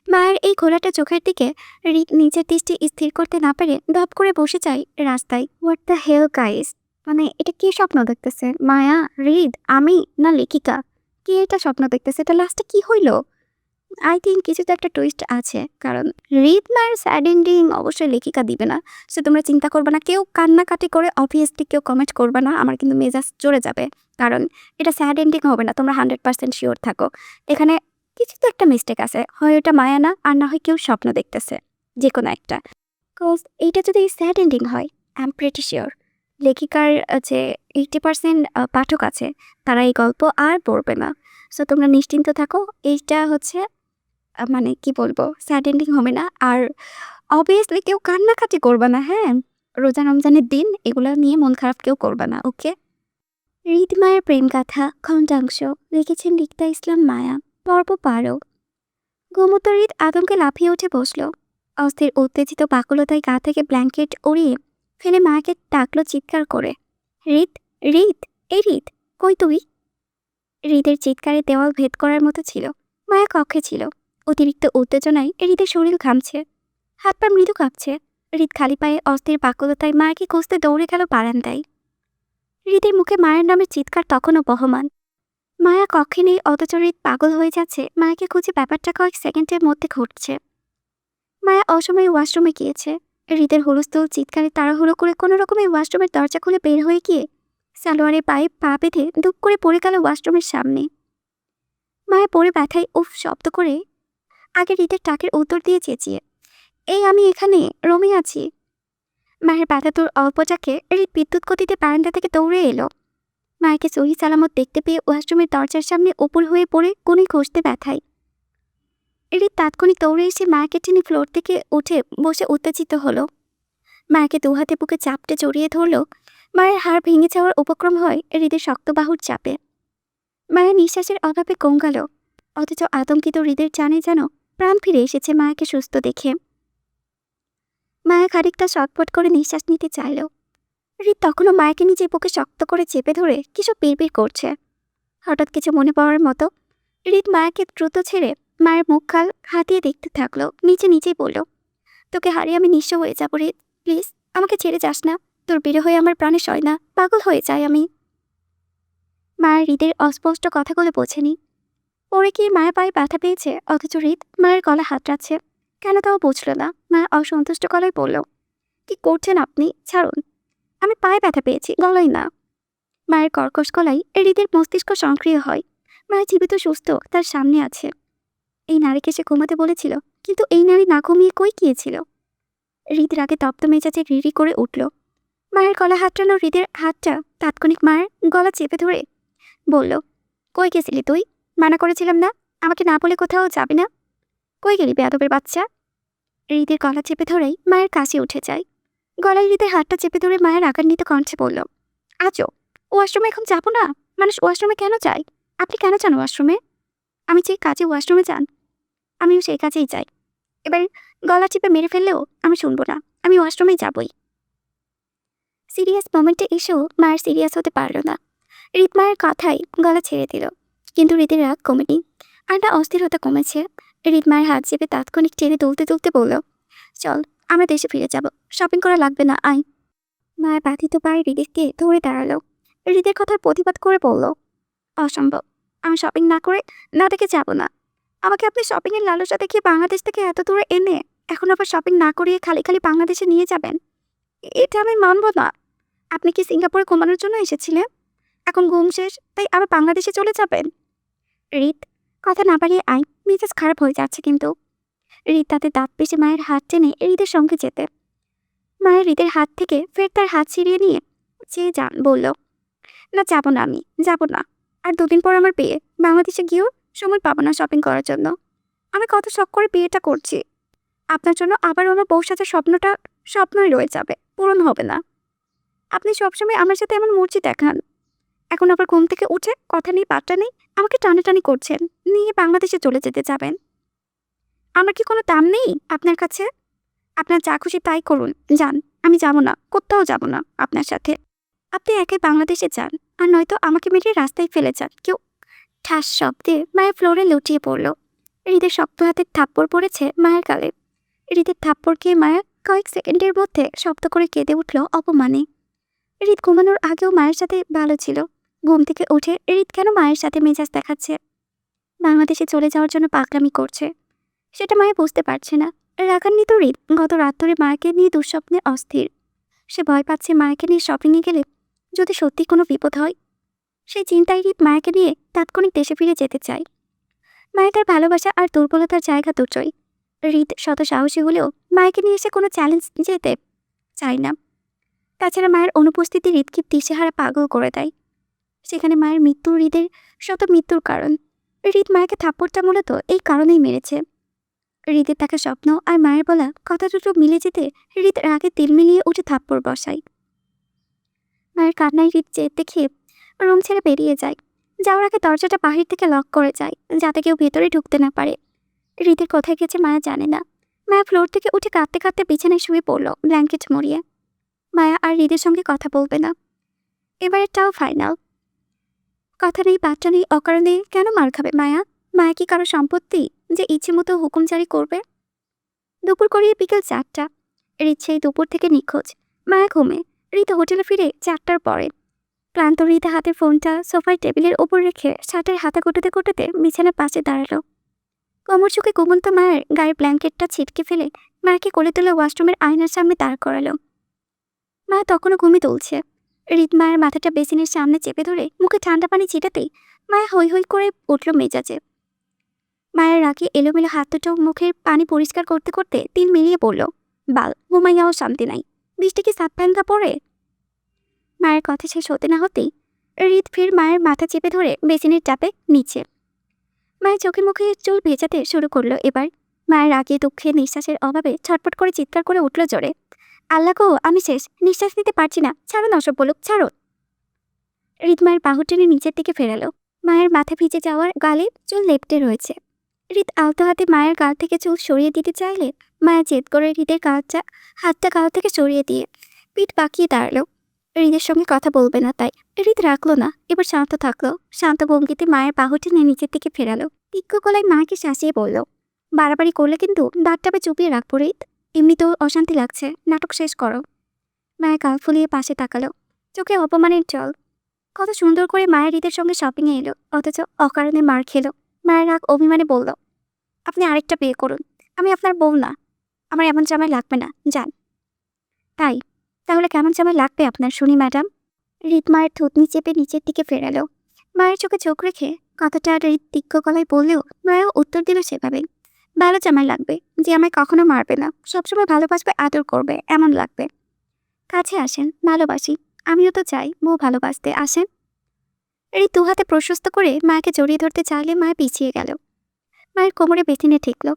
মায়ের এই ঘোলাটা চোখের দিকে রিক নিজের দৃষ্টি স্থির করতে না পেরে ধপ করে বসে যায় রাস্তায়। হোয়াট দ্য হেল গাইস, মানে এটা কি স্বপ্ন দেখতেছে? মায়া, হৃদ, আমি, না লেখিকা? কে এটা স্বপ্ন দেখতেছে? এটা লাস্টে কি হইল? আই থিঙ্ক কিছু তো একটা টুইস্ট আছে, কারণ হৃদ মায়ের স্যাড এন্ডিং অবশ্যই লেখিকা দিবে না। সে তোমরা চিন্তা করবে না, কেউ কান্নাকাটি করে অবভিয়াসলি কেউ কমেন্ট করবে না, আমার কিন্তু মেজাজ চড়ে যাবে। কারণ এটা স্যাড এন্ডিং হবে না, তোমরা 100% শিওর থাকো। এখানে কিছু তো একটা মিস্টেক আছে, হয় ওটা মায়া না, আর না হয় কেউ স্বপ্ন দেখতেছে, যে কোনো একটা। কজ এইটা যদি স্যাড এন্ডিং হয়, আই এম প্রিটি শিওর লেখিকার যে 80% পাঠক আছে তারা এই গল্প আর পড়বে না। সো তোমরা নিশ্চিন্ত থাকো, এইটা হচ্ছে মানে কি বলবো, স্যাড এন্ডিং হবে না। আর অবভিয়াসলি কেউ কান্নাকাটি করবে না, হ্যাঁ? রোজা রমজানের দিন এগুলো নিয়ে মন খারাপ কেউ করবে না, ওকে? হৃদ মায়ের প্রেম গাথা খণ্ডাংশ লিখেছেন রিক্তা ইসলাম মায়া। পর্ব 12। ঘুমন্ত হৃদ আতঙ্কে লাফিয়ে উঠে বসল। অস্থির উত্তেজিত বাকুলতায় গা থেকে ব্ল্যাঙ্কেট উড়িয়ে ফেলে মায়াকে ডাকলো চিৎকার করে, হৃদ, হৃদ, এই হৃদ, কই তুই? হৃদের চিৎকারে দেওয়াল ভেদ করার মতো ছিল। মায়া কক্ষে ছিল। অতিরিক্ত উত্তেজনায় হৃদের শরীর ঘামছে, হাত পা মৃদু কাঁপছে। হৃদ খালি পায়ে অস্থির বাকুলতায় মায়াকে খুঁজতে দৌড়ে গেল বারান্দায়। হৃদের মুখে মায়ের নামের চিৎকার তখনও বহমান। মায়া কক্ষে নেই, অথচ হৃদ পাগল হয়ে যাচ্ছে মায়াকে খুঁজে। ব্যাপারটা কয়েক সেকেন্ডের মধ্যে ঘটছে। মায়া অসময়ে ওয়াশরুমে গিয়েছে। হৃদের হুলস্থুল চিৎকারে তাড়াহুড়ো করে কোনো রকমে ওয়াশরুমের দরজা খুলে বের হয়ে গিয়ে সালোয়ারের পায়ে পা বেঁধে দুপ করে পড়ে গেল ওয়াশরুমের সামনে। মায়া পড়ে ব্যথায় উফ শব্দ করে আগে হৃদের টাকের উত্তর দিয়ে চেঁচিয়ে, এই আমি এখানে, রুমে আছি। মায়ের ব্যথাতুর অল্পটাকে হৃদ বিদ্যুৎ গতিতে বারান্দা থেকে দৌড়ে এলো। মায়াকে সহি সালামত দেখতে পেয়ে ওয়াশরুমের দরজার সামনে উপর হয়ে পড়ে কোণে ঘষতে ব্যথায়। হৃদ তাৎক্ষণিক দৌড়ে এসে মায়াকে টেনে ফ্লোর থেকে উঠে বসে উত্তেজিত হলো। মায়াকে দুহাতে বুকে চাপটে জড়িয়ে ধরল। মায়ের হাড় ভেঙে যাওয়ার উপক্রম হয় হৃদের শক্ত বাহুর চাপে। মায়া নিঃশ্বাসের অভাবে গঙ্গালো, অথচ আতঙ্কিত হৃদের জানে যেন প্রাণ ফিরে এসেছে মায়াকে সুস্থ দেখে। মায়া খানিকটা ছটফট করে নিঃশ্বাস নিতে চাইল। হৃদ তখনও মায়াকে নিজের বুকে শক্ত করে চেপে ধরে কিছু বিড়বিড় করছে। হঠাৎ কিছু মনে পড়ার মতো হৃদ মায়াকে দ্রুত ছেড়ে মায়ের মুখ খাল হাতিয়ে দেখতে থাকলো। নিজেই বলল, তোকে হারিয়ে আমি নিঃস্ব হয়ে যাবো হৃদ, প্লিজ আমাকে ছেড়ে যাস না। তোর বের হয়ে আমার প্রাণে সয় না, পাগল হয়ে যায় আমি। মায়ের হৃদের অস্পষ্ট কথাগুলো বোঝেনি। পরে কি মায়া পায়ে ব্যথা পেয়েছে, অথচ হৃদ মায়ের গলা হাতড়াচ্ছে কেন তাও বুঝল না। মায়া অসন্তুষ্ট গলায় বলল, কি করছেন আপনি, ছাড়ুন। আমি পায়ে ব্যথা পেয়েছি, গলায় না। মায়ের কর্কশ গলায় হৃদের মস্তিষ্ক সক্রিয় হয়। মায়া জীবিত সুস্থ তার সামনে আছে। এই নারীকে সে ঘুমাতে বলেছিল, কিন্তু এই নারী না ঘুমিয়ে কই গিয়েছিল? হৃদ রাগে তপ্ত মেজাজে রিরি করে উঠল। মায়ের গলা হাতড়ানো হৃদের হাতটা তাৎক্ষণিক মায়ের গলা চেপে ধরে বলল, কই গেছিলি তুই? মানা করেছিলাম না আমাকে না বলে কোথাও যাবি না। কই গেলি বেয়াদবের বাচ্চা? হৃদের গলা চেপে ধরেই মায়ের কাছে উঠে যায়। গলায় হৃদের হাতটা চেপে ধরে মায়ের রাগান্বিত কণ্ঠে বলল, আজও ওয়াশরুমে এখন যাবো না? মানুষ ওয়াশরুমে কেন যায়? আপনি কেন চান ওয়াশরুমে? আমি যে কাজে ওয়াশরুমে যান আমিও সেই কাজেই যাই। এবার গলা চেপে মেরে ফেললেও আমি শুনবো না, আমি ওয়াশরুমে যাবই। সিরিয়াস মোমেন্টে এসেও মায়ের সিরিয়াস হতে পারল না। হৃদ মায়ের কথাই গলা ছেড়ে দিল, কিন্তু হৃদের রাগ কমেনি, আর না অস্থিরতা কমেছে। হৃদ মায়ের হাত চেপে তাৎক্ষণিক টেনে তুলতে তুলতে বলল, চল আমরা দেশে ফিরে যাব, শপিং করা লাগবে না, আয়। মায়ের বাধিত পায়ে হৃদকে ধরে দাঁড়ালো। হৃদের কথার প্রতিবাদ করে বলল, অসম্ভব, আমি শপিং না করে না দেখে যাব না। আমাকে আপনি শপিংয়ের লালসা দেখিয়ে বাংলাদেশ থেকে এত দূরে এনে এখন আবার শপিং না করিয়ে খালি খালি বাংলাদেশে নিয়ে যাবেন, এটা আমি মানব না। আপনি কি সিঙ্গাপুরে ঘুমানোর জন্য এসেছিলেন? এখন ঘুম শেষ তাই আবার বাংলাদেশে চলে যাবেন? হৃদ, কথা না বাড়িয়ে আয়, মেজাজ খারাপ হয়ে যাচ্ছে কিন্তু। হৃদ তাতে দাঁত পিষে মায়ের হাত টেনে হৃদের সঙ্গে যেতে মায়ের হৃদের হাত থেকে ফের তার হাত ছিঁড়িয়ে নিয়ে চেয়ে যান বলল, না যাবো না, আমি যাবো না। আর দুদিন পর আমার বিয়ে, বাংলাদেশে গিয়েও সময় পাবো না শপিং করার জন্য। আমি কত শখ করে বিয়েটা করছি, আপনার জন্য আবার আমার বউ সাজার স্বপ্নটা স্বপ্নই রয়ে যাবে, পূরণ হবে না। আপনি সবসময় আমার সাথে এমন মূর্তি দেখান, এখন আবার ঘুম থেকে উঠে কথা নেই বার্তা নেই আমাকে টানাটানি করছেন, নিয়ে বাংলাদেশে চলে যেতে যাবেন। আমার কি কোনো দাম নেই আপনার কাছে? আপনার যা খুশি তাই করুন, যান। আমি যাব না, কোথাও যাব না আপনার সাথে। আপনি একাই বাংলাদেশে যান, আর নয়তো আমাকে মেরে রাস্তায় ফেলে যান কেউ। ঠাস শব্দে মায়ের ফ্লোরে লুটিয়ে পড়ল। হৃদের শক্ত হাতের থাপ্পড় পড়েছে মায়ের গালে। হৃদের থাপ্পড় খেয়ে মায়া কয়েক সেকেন্ডের মধ্যে শব্দ করে কেঁদে উঠল অপমানে। হৃদ ঘুমানোর আগেও মায়ের সাথে ভালো ছিল, ঘুম থেকে উঠে হৃদ কেন মায়ের সাথে মেজাজ দেখাচ্ছে, বাংলাদেশে চলে যাওয়ার জন্য পাগলামি করছে, সেটা মায়া বুঝতে পারছে না। রাগান্বিত হৃদ গত রাত ধরে মায়াকে নিয়ে দুঃস্বপ্নে অস্থির। সে ভয় পাচ্ছে মায়াকে নিয়ে শপিংয়ে গেলে যদি সত্যি কোনো বিপদ হয়। সেই চিন্তায় হৃদ মায়াকে নিয়ে তাৎক্ষণিক দেশে ফিরে যেতে চায়। মায়া তার ভালোবাসা আর দুর্বলতার জায়গা দুটোই। হৃদ শত সাহসী হলেও মায়াকে নিয়ে এসে কোনো চ্যালেঞ্জ যেতে চায় না। তাছাড়া মায়ের অনুপস্থিতি হৃদকে দিশেহারা পাগল করে দেয়। সেখানে মায়ের মৃত্যু হৃদের শত মৃত্যুর কারণ। হৃদ মায়াকে থাপ্পড়টা মূলত এই কারণেই মেরেছে। হৃদের তাকে স্বপ্ন আর মায়ের বলা কথা দুটো মিলে যেতে হৃদ রাগে তিল মিলিয়ে উঠে থাপ্পড় বসায়। মায়ের কান্নায় হৃদ জেদ দেখে রুম ছেড়ে বেরিয়ে যায়। যাওয়ার আগে দরজাটা বাহির থেকে লক করে যায়, যাতে কেউ ভেতরে ঢুকতে না পারে। হৃদের কোথায় গেছে মায়া জানে না। মায়া ফ্লোর থেকে উঠে কাঁদতে কাঁদতে বিছানায় শুয়ে পড়ল ব্ল্যাঙ্কেট মরিয়ে। মায়া আর হৃদের সঙ্গে কথা বলবে না, এবারেরটাও ফাইনাল। কথা নেই বার্তা নেই, অকারণে কেন মার খাবে মায়া? মায়া কি কারো সম্পত্তি যে ইচ্ছে মতো হুকুম জারি করবে? দুপুর করিয়ে বিকেল 4টা। হৃদ সেই দুপুর থেকে নিখোঁজ। মায়া ঘুমে, হৃদ হোটেলে ফিরে 4টার পরে। ক্লান্ত হৃদে হাতে ফোনটা সোফার টেবিলের ওপর রেখে শার্টের হাতা কোটাতে কোটাতে বিছানার পাশে দাঁড়ালো। কোমর চোখে ঘুমন্ত মায়ের গায়ের ব্ল্যাঙ্কেটটা ছিটকে ফেলে মাকে কোলে তুলে ওয়াশরুমের আয়নার সামনে দাঁড় করালো। মা তখনও ঘুমে তুলছে। হৃদ মায়ের মাথাটা বেসিনের সামনে চেপে ধরে মুখে ঠান্ডা পানি ছিটাতেই মায়া হৈ হৈ করে উঠল মেজাজে। মায়ের রাগে এলোমেলো হাত দুটো মুখের পানি পরিষ্কার করতে করতে তিল মিলিয়ে পড়ল, বাল ঘুমাইয়াও শান্তি নাই, বৃষ্টি কি সাত প্যাঙ্গা পড়ে। মায়ের কথা শেষ হতে না হতেই হৃদ ফের মায়ের মাথা চেপে ধরে বেসিনের চাপে নিচে। মায়ের চোখে মুখে চুল ভেজাতে শুরু করলো এবার। মায়ের রাগে দুঃখে নিঃশ্বাসের অভাবে ছটফট করে চিৎকার করে উঠল জোরে, আল্লাহ গো আমি শেষ, নিঃশ্বাস নিতে পারছি না, ছাড়ুন অসব বলুক, ছাড়ুন। হৃদ মায়ের বাহু টেনে নিচের দিকে ফেরালো। মায়ের মাথা ভিজে যাওয়ার গালে চুল লেপটে রয়েছে। হৃদ আলতো হাতে মায়ের গাল থেকে চুল সরিয়ে দিতে চাইলে মায়া জেদ করে হৃদের হাতটা গাল থেকে সরিয়ে দিয়ে পিঠ বাঁকিয়ে দাঁড়ালো। হৃদের সঙ্গে কথা বলবে না তাই হৃদ রাখলো না, এবার শান্ত থাকলো। শান্ত ভঙ্গিতে মায়ের বাহু টেনে নিচের দিকে ফেরালো। তীক্ষ্ণ গলায় মাকে শাসিয়ে বলল, বাড়াবাড়ি করলে কিন্তু দাঁতটাবে চুপিয়ে রাখবো হৃদ, এমনিতেও অশান্তি লাগছে, নাটক শেষ করো। মায়ের গাল ফুলিয়ে পাশে তাকালো, চোখে অপমানের জল। কত সুন্দর করে মায়ের হৃদের সঙ্গে শপিংয়ে এলো, অথচ অকারণে মার খেলো। মায়ের রাগ অভিমানে বলল, আপনি আরেকটা বিয়ে করুন, আমি আপনার বউ না, আমার এমন জামাই লাগবে না, যান। তাই তাহলে কেমন জামাই লাগবে আপনার শুনি ম্যাডাম। হৃদ মায়ের থুতনি চেপে নিচের দিকে ফেরালো। মায়ের চোখে চোখ রেখে কথাটা হৃদ তীক্ষ্ণ গলায় বললেও মায়াও উত্তর দিল সেভাবে, ভালো জামাই লাগবে, যে আমায় কখনো মারবে না, সবসময় ভালোবাসবে, আদর করবে, এমন লাগবে। কাছে আসেন, ভালোবাসি, আমিও তো চাই বউ ভালোবাসতে, আসেন। হৃদ দু হাতে প্রশস্ত করে মাকে জড়িয়ে ধরতে চাইলে মায়া পিছিয়ে গেল। মায়ের কোমরে বেসিনে ঠেকল।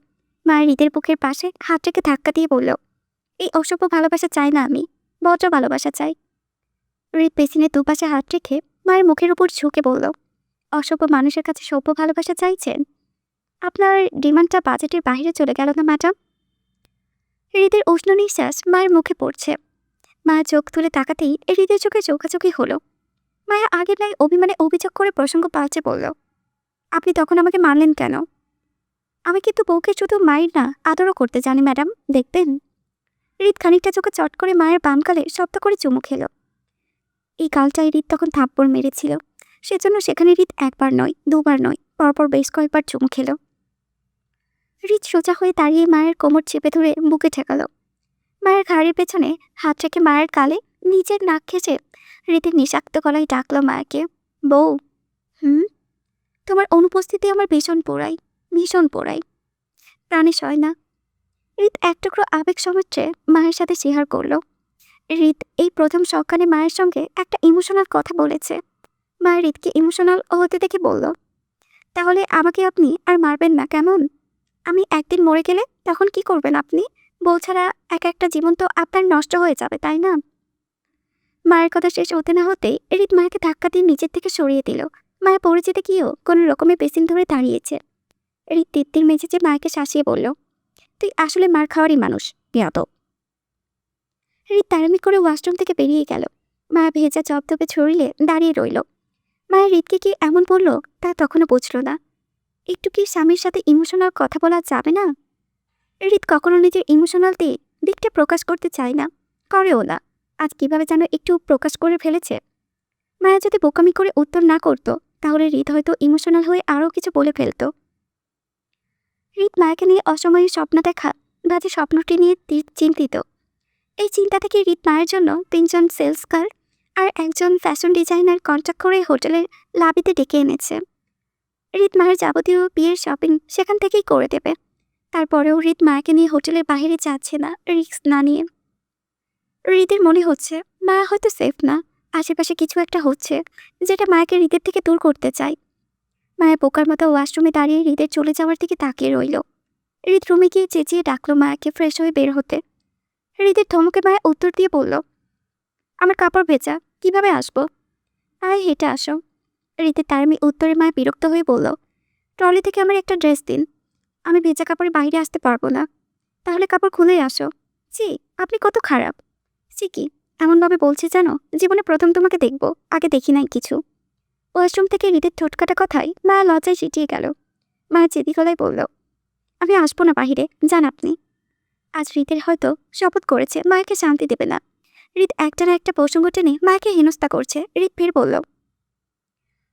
মায়ের হৃদের বুকের পাশে হাত রেখে ধাক্কা দিয়ে বলল, এই অসভ্য ভালোবাসা চাই না আমি, ভদ্র ভালোবাসা চাই। হৃদ বেসিনের দুপাশে হাত রেখে মায়ের মুখের উপর ঝুঁকে বলল, অসভ্য মানুষের কাছে সভ্য ভালোবাসা চাইছেন? আপনার ডিমান্ডটা বাজেটের বাইরে চলে গেল না ম্যাডাম। হৃদের উষ্ণ নিঃশ্বাস মায়ের মুখে পড়ছে। মায়ের চোখ তুলে তাকাতেই হৃদের চোখে চোখাচোখি হলো। মায়া আগের ন্যায় অভিমানে অভিযোগ করে প্রসঙ্গ পাল্টে বলল, আপনি তখন আমাকে মারলেন কেন? আমি কিন্তু বউকে শুধু মায়ের না, আদরও করতে জানি ম্যাডাম, দেখবেন। হৃদ খানিকটা চোখে চট করে মায়ের বাম গালে শব্দ করে চুমু খেল। এই গালটায় হৃদ তখন থাপ্পড় মেরেছিল, সেজন্য সেখানে হৃদ একবার নয়, দুবার নয়, পরপর বেশ কয়েকবার চুমু খেল। হৃদ সোজা হয়ে দাঁড়িয়ে মায়ের কোমর চেপে ধরে বুকে ঠেকালো। মায়ের ঘাড়ের পেছনে হাত রেখে মায়ের গালে নিজের নাক ঘেঁষে হৃদের নিষাক্ত গলায় ডাকলো মায়াকে, বউ। তোমার অনুপস্থিতি আমার ভীষণ পোড়াই, ভীষণ পোড়াই, প্রাণে সয় না। হৃদ এক টুকরো আবেগ সমুদ্রে মায়ের সাথে শেয়ার করলো। হৃদ এই প্রথম সকালে মায়ের সঙ্গে একটা ইমোশনাল কথা বলেছে। মায়ের হৃদকে ইমোশনাল হতে দেখে বলল, তাহলে আমাকে আপনি আর মারবেন না কেমন? আমি একদিন মরে গেলে তখন কি করবেন আপনি? বউ ছাড়া এক একটা জীবন তো আপনার নষ্ট হয়ে যাবে, তাই না? মায়ের কথা শেষ হতে না হতেই হৃদ মায়াকে ধাক্কা দিয়ে নিচের থেকে সরিয়ে দিল। মায়া পড়ে যেতে গিয়েও কোনো রকমে বেসিন ধরে দাঁড়িয়েছে। হৃদ তিত্তির মেঝেছে মায়াকে শাসিয়ে বলল, তুই আসলে মার খাওয়ারই মানুষ, বেয়াদব। হৃদ তাড়ামি করে ওয়াশরুম থেকে বেরিয়ে গেল। মায়া ভেজা চপধপে ছড়িলে দাঁড়িয়ে রইল। মায়া হৃদকে কি এমন বলল তা তখনও বুঝল না। একটু কি স্বামীর সাথে ইমোশনাল কথা বলা যাবে না? হৃদ কখনো নিজের ইমোশনাল দিকটা প্রকাশ করতে চায় না, করেও না। আজ কিভাবে যেন একটু প্রকাশ করে ফেলেছে। মায়া যদি বোকামি করে উত্তর না করত তাহলে হৃদ হয়তো ইমোশনাল হয়ে আরও কিছু বলে ফেলত। হৃদ মায়াকে নিয়ে অসময়ে স্বপ্ন দেখা, বাজে স্বপ্নটি নিয়ে চিন্তিত। এই চিন্তা থেকে হৃদ মায়ের জন্য 3 জন সেলস গার্ল আর একজন ফ্যাশন ডিজাইনার কন্ট্যাক্ট করে হোটেলের লাবিতে ডেকে এনেছে। হৃদ মায়ের যাবতীয় বিয়ের শপিং সেখান থেকেই করে দেবে। তারপরেও হৃদ মায়াকে নিয়ে হোটেলের বাইরে যাচ্ছে না, রিস্ক না নিয়ে। হৃদের মনে হচ্ছে মায়া হয়তো সেফ না, আশেপাশে কিছু একটা হচ্ছে যেটা মায়াকে হৃদের থেকে দূর করতে চায়। মায়া বোকার মতো ওয়াশরুমে দাঁড়িয়ে হৃদের চলে যাওয়ার দিকে তাকিয়ে রইল। হৃদ রুমে গিয়ে চেঁচিয়ে ডাকলো মায়াকে ফ্রেশ হয়ে বের হতে। হৃদের ধমকে মায়া উত্তর দিয়ে বলল, আমার কাপড় ভেজা, কিভাবে আসবো? আয় হেঁটে আসো। হৃদের তারামি উত্তরে মায়া বিরক্ত হয়ে বলল, ট্রলি থেকে আমার একটা ড্রেস দিন, আমি ভেজা কাপড়ে বাইরে আসতে পারবো না। তাহলে কাপড় খুলেই আসো। জি, আপনি কত খারাপ। কি এমনভাবে বলছে জানো, জীবনে প্রথম তোমাকে দেখবো, আগে দেখি নাই কিছু। ওয়াশরুম থেকে হৃদের ঠোঁটকাটা কথায় মায়া লজ্জায় সিটিয়ে গেল। মায়া চেদি গলায় বলল, আমি আসবো না বাহিরে, যান আপনি। আজ হৃদের হয়তো শপথ করেছে মায়াকে শান্তি দেবে না। হৃদ একটানা একটা প্রসঙ্গ টেনে মায়াকে হেনস্থা করছে। হৃদ ফের বলল,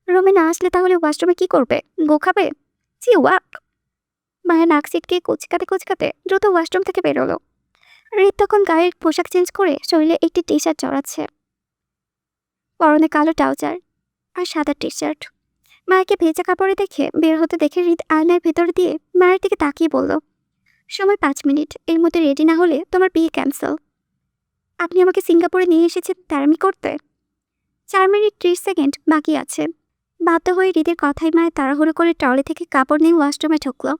রুমে না আসলে তাহলে ওয়াশরুমে কি করবে? গো খাবে? জি ওয়াক। মায়া নাক সিটকে কুচকাতে কুচকাতে দ্রুত ওয়াশরুম থেকে বেরোলো। হৃদ তখন গায়ের পোশাক চেঞ্জ করে শরীরে একটি টি শার্ট চড়াচ্ছে, পরনে কালো ট্রাউজার আর সাদা টি শার্ট। মায়াকে ভেজা কাপড়ে দেখে বের হতে দেখে হৃদ আয়নার ভেতর দিয়ে মায়ের দিকে তাকিয়ে বলল, সময় 5 মিনিট, এর মধ্যে রেডি না হলে তোমার বিয়ে ক্যান্সেল। আপনি আমাকে সিঙ্গাপুরে নিয়ে এসেছেন তেরামি করতে। 4 মিনিট 30 সেকেন্ড বাকি আছে। বাধ্য হয়ে হৃদের কথাই মায়ের তাড়াহুড়ো করে ট্রলি থেকে কাপড় নিয়ে ওয়াশরুমে ঢুকলো।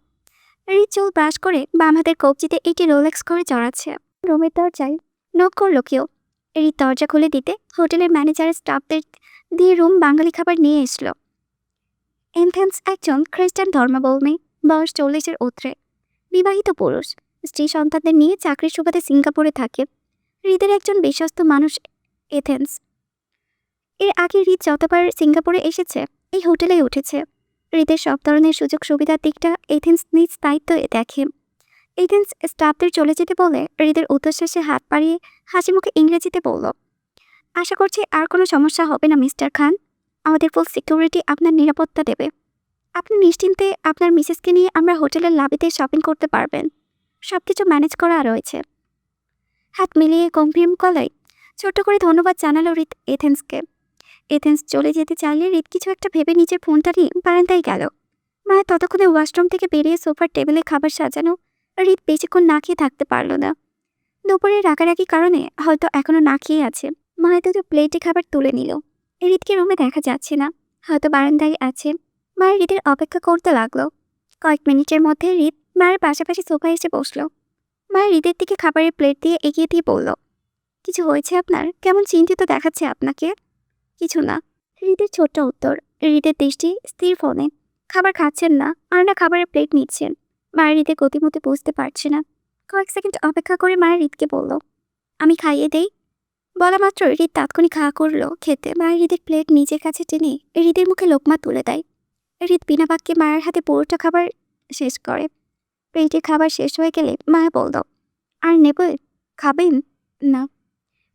হৃদ চুল ব্রাশ করে বাম হাতের কবজিতে একটি রোলেক্স করে চড়াচ্ছে। রুমের দরজায় নক করলো কেউ। হৃদ দরজা খুলে দিতে হোটেলের ম্যানেজারের স্টাফদের দিয়ে রুম বাঙালি খাবার নিয়ে এসলো। এনথেন্স একজন খ্রিস্টান ধর্মাবলম্বী, বয়স 40-এর ঊর্ধ্বে, বিবাহিত পুরুষ, স্ত্রী সন্তানদের নিয়ে চাকরির সুবাদে সিঙ্গাপুরে থাকে। হৃদের একজন বিশ্বস্ত মানুষ এথেন্স। এর আগে হৃদ যতবার সিঙ্গাপুরে এসেছে এই হোটেলেই উঠেছে। হৃদের সব ধরনের সুযোগ সুবিধার দিকটা এথেন্স নিজ দায়িত্ব দেখে। এথেন্স স্টাফদের চলে যেতে বলে হৃদের উদ্দেশ্যে হাত বাড়িয়ে হাসি মুখে ইংরেজিতে বলল, আশা করছি আর কোনো সমস্যা হবে না মিস্টার খান। আমাদের ফুল সিকিউরিটি আপনার নিরাপত্তা দেবে। আপনি নিশ্চিন্তে আপনার মিসেসকে নিয়ে আমরা হোটেলের লবিতে শপিং করতে পারবেন। সবকিছু ম্যানেজ করা রয়েছে। হাত মিলিয়ে গম্ভীর গলায় ছোট্ট করে ধন্যবাদ জানালো হৃদ এথেন্সকে। এথেন্স চলে যেতে চাইলে হৃদ কিছু একটা ভেবে নিজের ফোনটা নিয়ে বারান্দায় গেল। মায়া ততক্ষণে ওয়াশরুম থেকে বেরিয়ে সোফার টেবিলে খাবার সাজানো। হৃদ বেশিক্ষণ না খেয়ে থাকতে পারল না। দুপুরের রাগারাগি কারণে হয়তো এখনো না খেয়ে আছে। মায়া দুটো প্লেটে খাবার তুলে নিল। হৃদকে রুমে দেখা যাচ্ছে না, হয়তো বারান্দায় আছে। মায়ের হৃদের অপেক্ষা করতে লাগলো। কয়েক মিনিটের মধ্যে হৃদ মায়ের পাশাপাশি সোফায় এসে বসলো। মায়ের হৃদের দিকে খাবারের প্লেট দিয়ে এগিয়ে দিয়ে বলল, কিছু হয়েছে আপনার? কেমন চিন্তিত দেখাচ্ছে আপনাকে। কিছু না, হৃদের ছোট্ট উত্তর। হৃদের দৃষ্টি স্থির ফোনে। খাবার খাচ্ছেন না, আর না খাবারের প্লেট নিচ্ছেন। মায়ের হৃদের গতিমতি বুঝতে পারছে না। কয়েক সেকেন্ড অপেক্ষা করে মায়ের হৃদকে বলল, আমি খাইয়ে দেই। বলা মাত্র হৃদ তাৎক্ষণিক খা করলো খেতে। মায়ের হৃদের প্লেট নিজের কাছে টেনে হৃদের মুখে লোকমা তুলে দেয়। হৃদ বিনা বাক্যে মায়ের হাতে পুরোটা খাবার শেষ করে। প্লেটের খাবার শেষ হয়ে গেলে মায়া বলল, আর নেবে? খাবেন? না।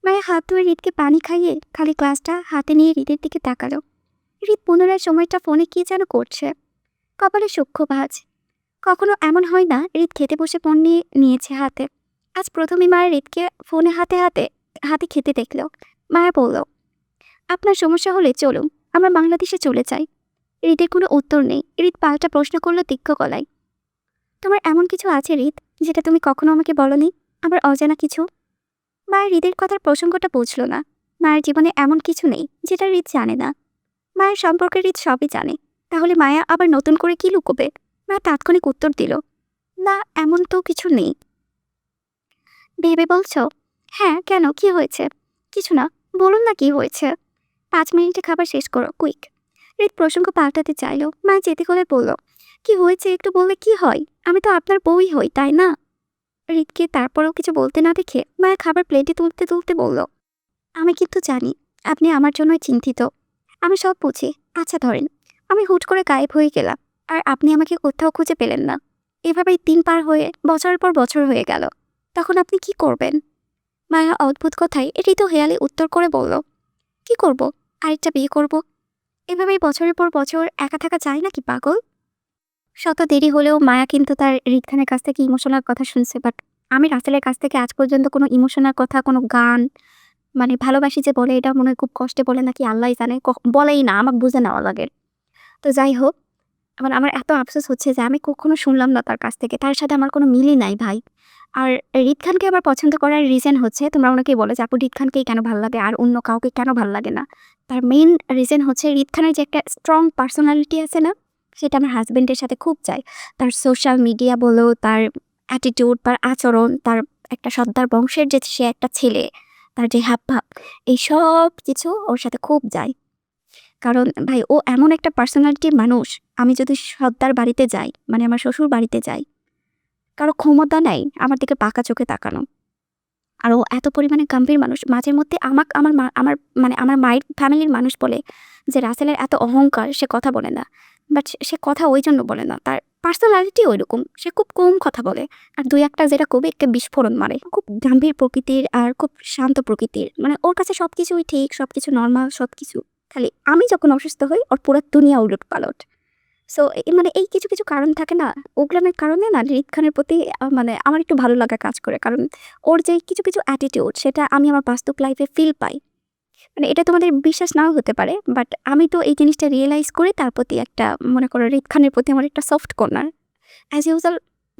মায়া হাত ধুয়ে হৃদকে পানি খাইয়ে খালি গ্লাসটা হাতে নিয়ে হৃদের দিকে তাকালো। হৃদ পুনরায় সময়টা ফোনে কি যেন করছে। কপালে সূক্ষ্ম ভাঁজ। কখনো এমন হয় না হৃদ খেতে বসে ফোন নিয়েছে হাতে। আজ প্রথমে মায়ের হৃদকে ফোনে হাতে হাতে হাতে খেতে দেখল। মায়া বলল, আপনার সমস্যা হলে চলুন, আমরা বাংলাদেশে চলে যাই। হৃদের কোনো উত্তর নেই। হৃদ পাল্টা প্রশ্ন করলো তীক্ষ্ণ গলায়, তোমার এমন কিছু আছে হৃদ যেটা তুমি কখনো আমাকে বলনি? আবার অজানা কিছু? মায়ের হৃদের কথার প্রসঙ্গটা বুঝল না। মায়ের জীবনে এমন কিছু নেই যেটা হৃদ জানে না। মায়ের সম্পর্কে হৃদ সবই জানে। তাহলে মায়া আবার নতুন করে কি লুকোবে? মা তাৎক্ষণিক উত্তর দিল, না এমন তো কিছু নেই। ভেবে বলছ? হ্যাঁ, কেন, কি হয়েছে? কিছু না, বলুন না কি হয়েছে। 5 মিনিটে খাবার শেষ করো, কুইক। হৃদ প্রসঙ্গ পাল্টাতে চাইল। মা যেতে করে বলল, কি হয়েছে একটু বললে কি হয়? আমি তো আপনার বউই হই, তাই না? হৃদকে তারপরেও কিছু বলতে না দেখে মায়ের খাবার প্লেটে তুলতে তুলতে বলল, আমি কিন্তু জানি আপনি আমার জন্যই চিন্তিত। আমি সব বুঝি। আচ্ছা ধরেন আমি হুট করে গায়েব হয়ে গেলাম আর আপনি আমাকে কোথাও খুঁজে পেলেন না। এভাবেই দিন পার হয়ে বছরের পর বছর হয়ে গেল। তখন আপনি কি করবেন? মায়া অদ্ভুত কথায় এটি তো হেয়ালি উত্তর করে বলল, কি করব? আরেকটা বিয়ে করব। এভাবেই বছরের পর বছর একা থাকা যায় নাকি পাগল? শত দেরি হলেও মায়া কিন্তু তার হৃদ খানের কাছ থেকে ইমোশনাল কথা শুনছে। বাট আমি রাসেলের কাছ থেকে আজ পর্যন্ত কোনো ইমোশনাল কথা, কোনো গান, মানে ভালোবাসি যে বলে এটা মনে হয় খুব কষ্টে বলে নাকি আল্লাহই জানে, বলেই না, আমার বুঝে নেওয়া লাগে। তো যাই হোক, আমার এত আফসোস হচ্ছে যে আমি কখনো শুনলাম না তার কাছ থেকে। তার সাথে আমার কোনো মিলই নাই ভাই। আর হৃদ খানকে আমার পছন্দ করার রিজন হচ্ছে, তোমরা অনেকেই বলো যে আপু হৃদ খানকেই কেন ভালো লাগে আর অন্য কাউকে কেন ভালো লাগে না। তার মেইন রিজন হচ্ছে হৃদ খানের যে একটা স্ট্রং পার্সোনালিটি আছে না, সেটা আমার হাজব্যান্ডের সাথে খুব চাই। তার সোশ্যাল মিডিয়া বলো, তার অ্যাটিটিউড, তার আচরণ, তার একটা সর্দার বংশের যে সে একটা ছেলে, তার যে হাবভাব, এই সব কিছু ওর সাথে খুব যায়। কারণ ভাই ও এমন একটা পার্সোনালিটির মানুষ, আমি যদি সর্দার বাড়িতে যাই, মানে আমার শ্বশুর বাড়িতে যাই, কারো ক্ষমতা নেই আমার দিকে পাকা চোখে তাকানো। আর ও এত পরিমাণে গম্ভীর মানুষ। মাঝে মধ্যে আমার মায়ের ফ্যামিলির মানুষ বলে যে রাসেলের এত অহংকার, সে কথা বলে না। বাট সে কথা ওই জন্য বলে না, তার পার্সোনালিটি ওইরকম, সে খুব কম কথা বলে, আর দুই একটা যেটা কবে একটা বিস্ফোরণ মারে, খুব গাম্ভীর প্রকৃতির আর খুব শান্ত প্রকৃতির, মানে ওর কাছে সবকিছুই ঠিক, সবকিছু নর্মাল, সবকিছু। খালি আমি যখন অসুস্থ হই ওর পুরো দুনিয়া উলট পালট। সো মানে এই কিছু কিছু কারণ থাকে না, ওগুলোর কারণে না রিদ খানের প্রতি মানে আমার একটু ভালো লাগা কাজ করে, কারণ ওর যে কিছু কিছু অ্যাটিটিউড সেটা আমি আমার বাস্তব লাইফে ফিল পাই। মানে এটা তোমাদের বিশ্বাস নাও হতে পারে, বাট আমি তো এই জিনিসটা রিয়েলাইজ করে তার প্রতি একটা, মনে করো রিদ খানের প্রতি আমার একটা soft corner. As usual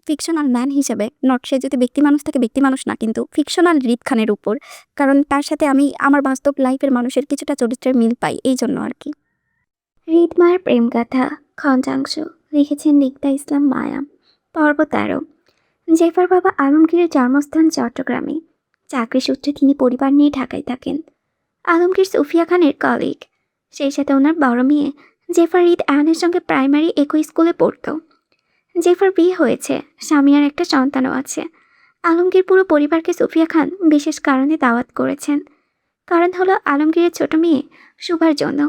fictional man হিসেবে, নট সে যদি ব্যক্তি মানুষ থাকে ব্যক্তি মানুষ না, কিন্তু ফিকশনাল রিদ খানের উপর, কারণ তার সাথে আমি আমার বাস্তব লাইফের মানুষের কিছুটা চরিত্রের মিল পাই, এই জন্য আর কি। হৃদ মায়ের প্রেমগাথা খণ্ডাংশ লিখেছেন রিক্তা ইসলাম মায়া। পর্ব 13। জেফার বাবা আলমগীরের জন্মস্থান চট্টগ্রামে। চাকরি সূত্রে তিনি পরিবার নিয়ে ঢাকায় থাকেন। আলমগীর সুফিয়া খানের কলিগ, সেই সাথে ওনার বড় মেয়ে জেফার ঈদ আয়নের সঙ্গে প্রাইমারি একই স্কুলে পড়ত। জেফার বিয়ে হয়েছে, স্বামী আর একটা সন্তানও আছে। আলমগীর পুরো পরিবারকে সুফিয়া খান বিশেষ কারণে দাওয়াত করেছেন। কারণ হলো আলমগীরের ছোট মেয়ে শুভার জন্য।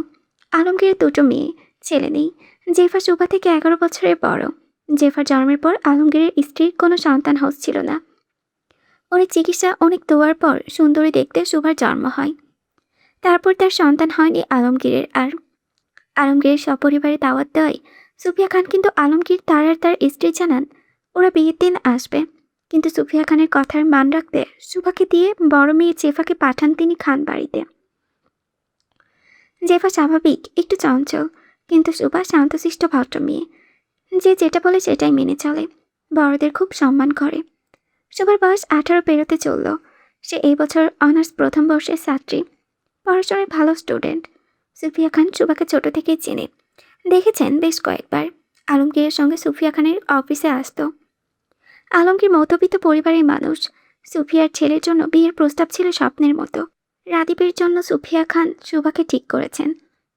আলমগীরের দুটো মেয়ে, ছেলে নেই। জেফা শুভা থেকে 11 বছরের বড়। জেফার জন্মের পর আলমগীরের স্ত্রীর কোনো সন্তান হচ্ছিল না। অনেক চিকিৎসা, অনেক দোয়ার পর সুন্দরী দেখতে শুভার জন্ম হয়। তারপর তার সন্তান হয়নি আলমগীরের আর। আলমগীরের সপরিবারে দাওয়াত দেওয়ায় সুফিয়া খান কিন্তু আলমগীর তার আর তার স্ত্রী জানান ওরা বিয়ের দিন আসবে, কিন্তু সুফিয়া খানের কথার মান রাখতে শুভাকে দিয়ে বড় মেয়ে জেফাকে পাঠান তিনি খান বাড়িতে। জেফা স্বাভাবিক একটু চঞ্চল, কিন্তু শুভা শান্তশিষ্ট ভদ্র মেয়ে, যে যেটা বলে সেটাই মেনে চলে, বড়দের খুব সম্মান করে। শুভার বয়স 18 পেরোতে চলল। সে এই বছর অনার্স প্রথম বর্ষের ছাত্রী, পড়াশোনায় ভালো স্টুডেন্ট। সুফিয়া খান শুভাকে ছোট থেকেই চেনে, দেখেছেন বেশ কয়েকবার। আলমগীরের সঙ্গে সুফিয়া খানের অফিসে আসতো। আলমগীর মধ্যবিত্ত পরিবারের মানুষ। সুফিয়ার ছেলের জন্য বিয়ের প্রস্তাব ছিল স্বপ্নের মতো। রাদীপের জন্য সুফিয়া খান শুভাকে ঠিক করেছেন,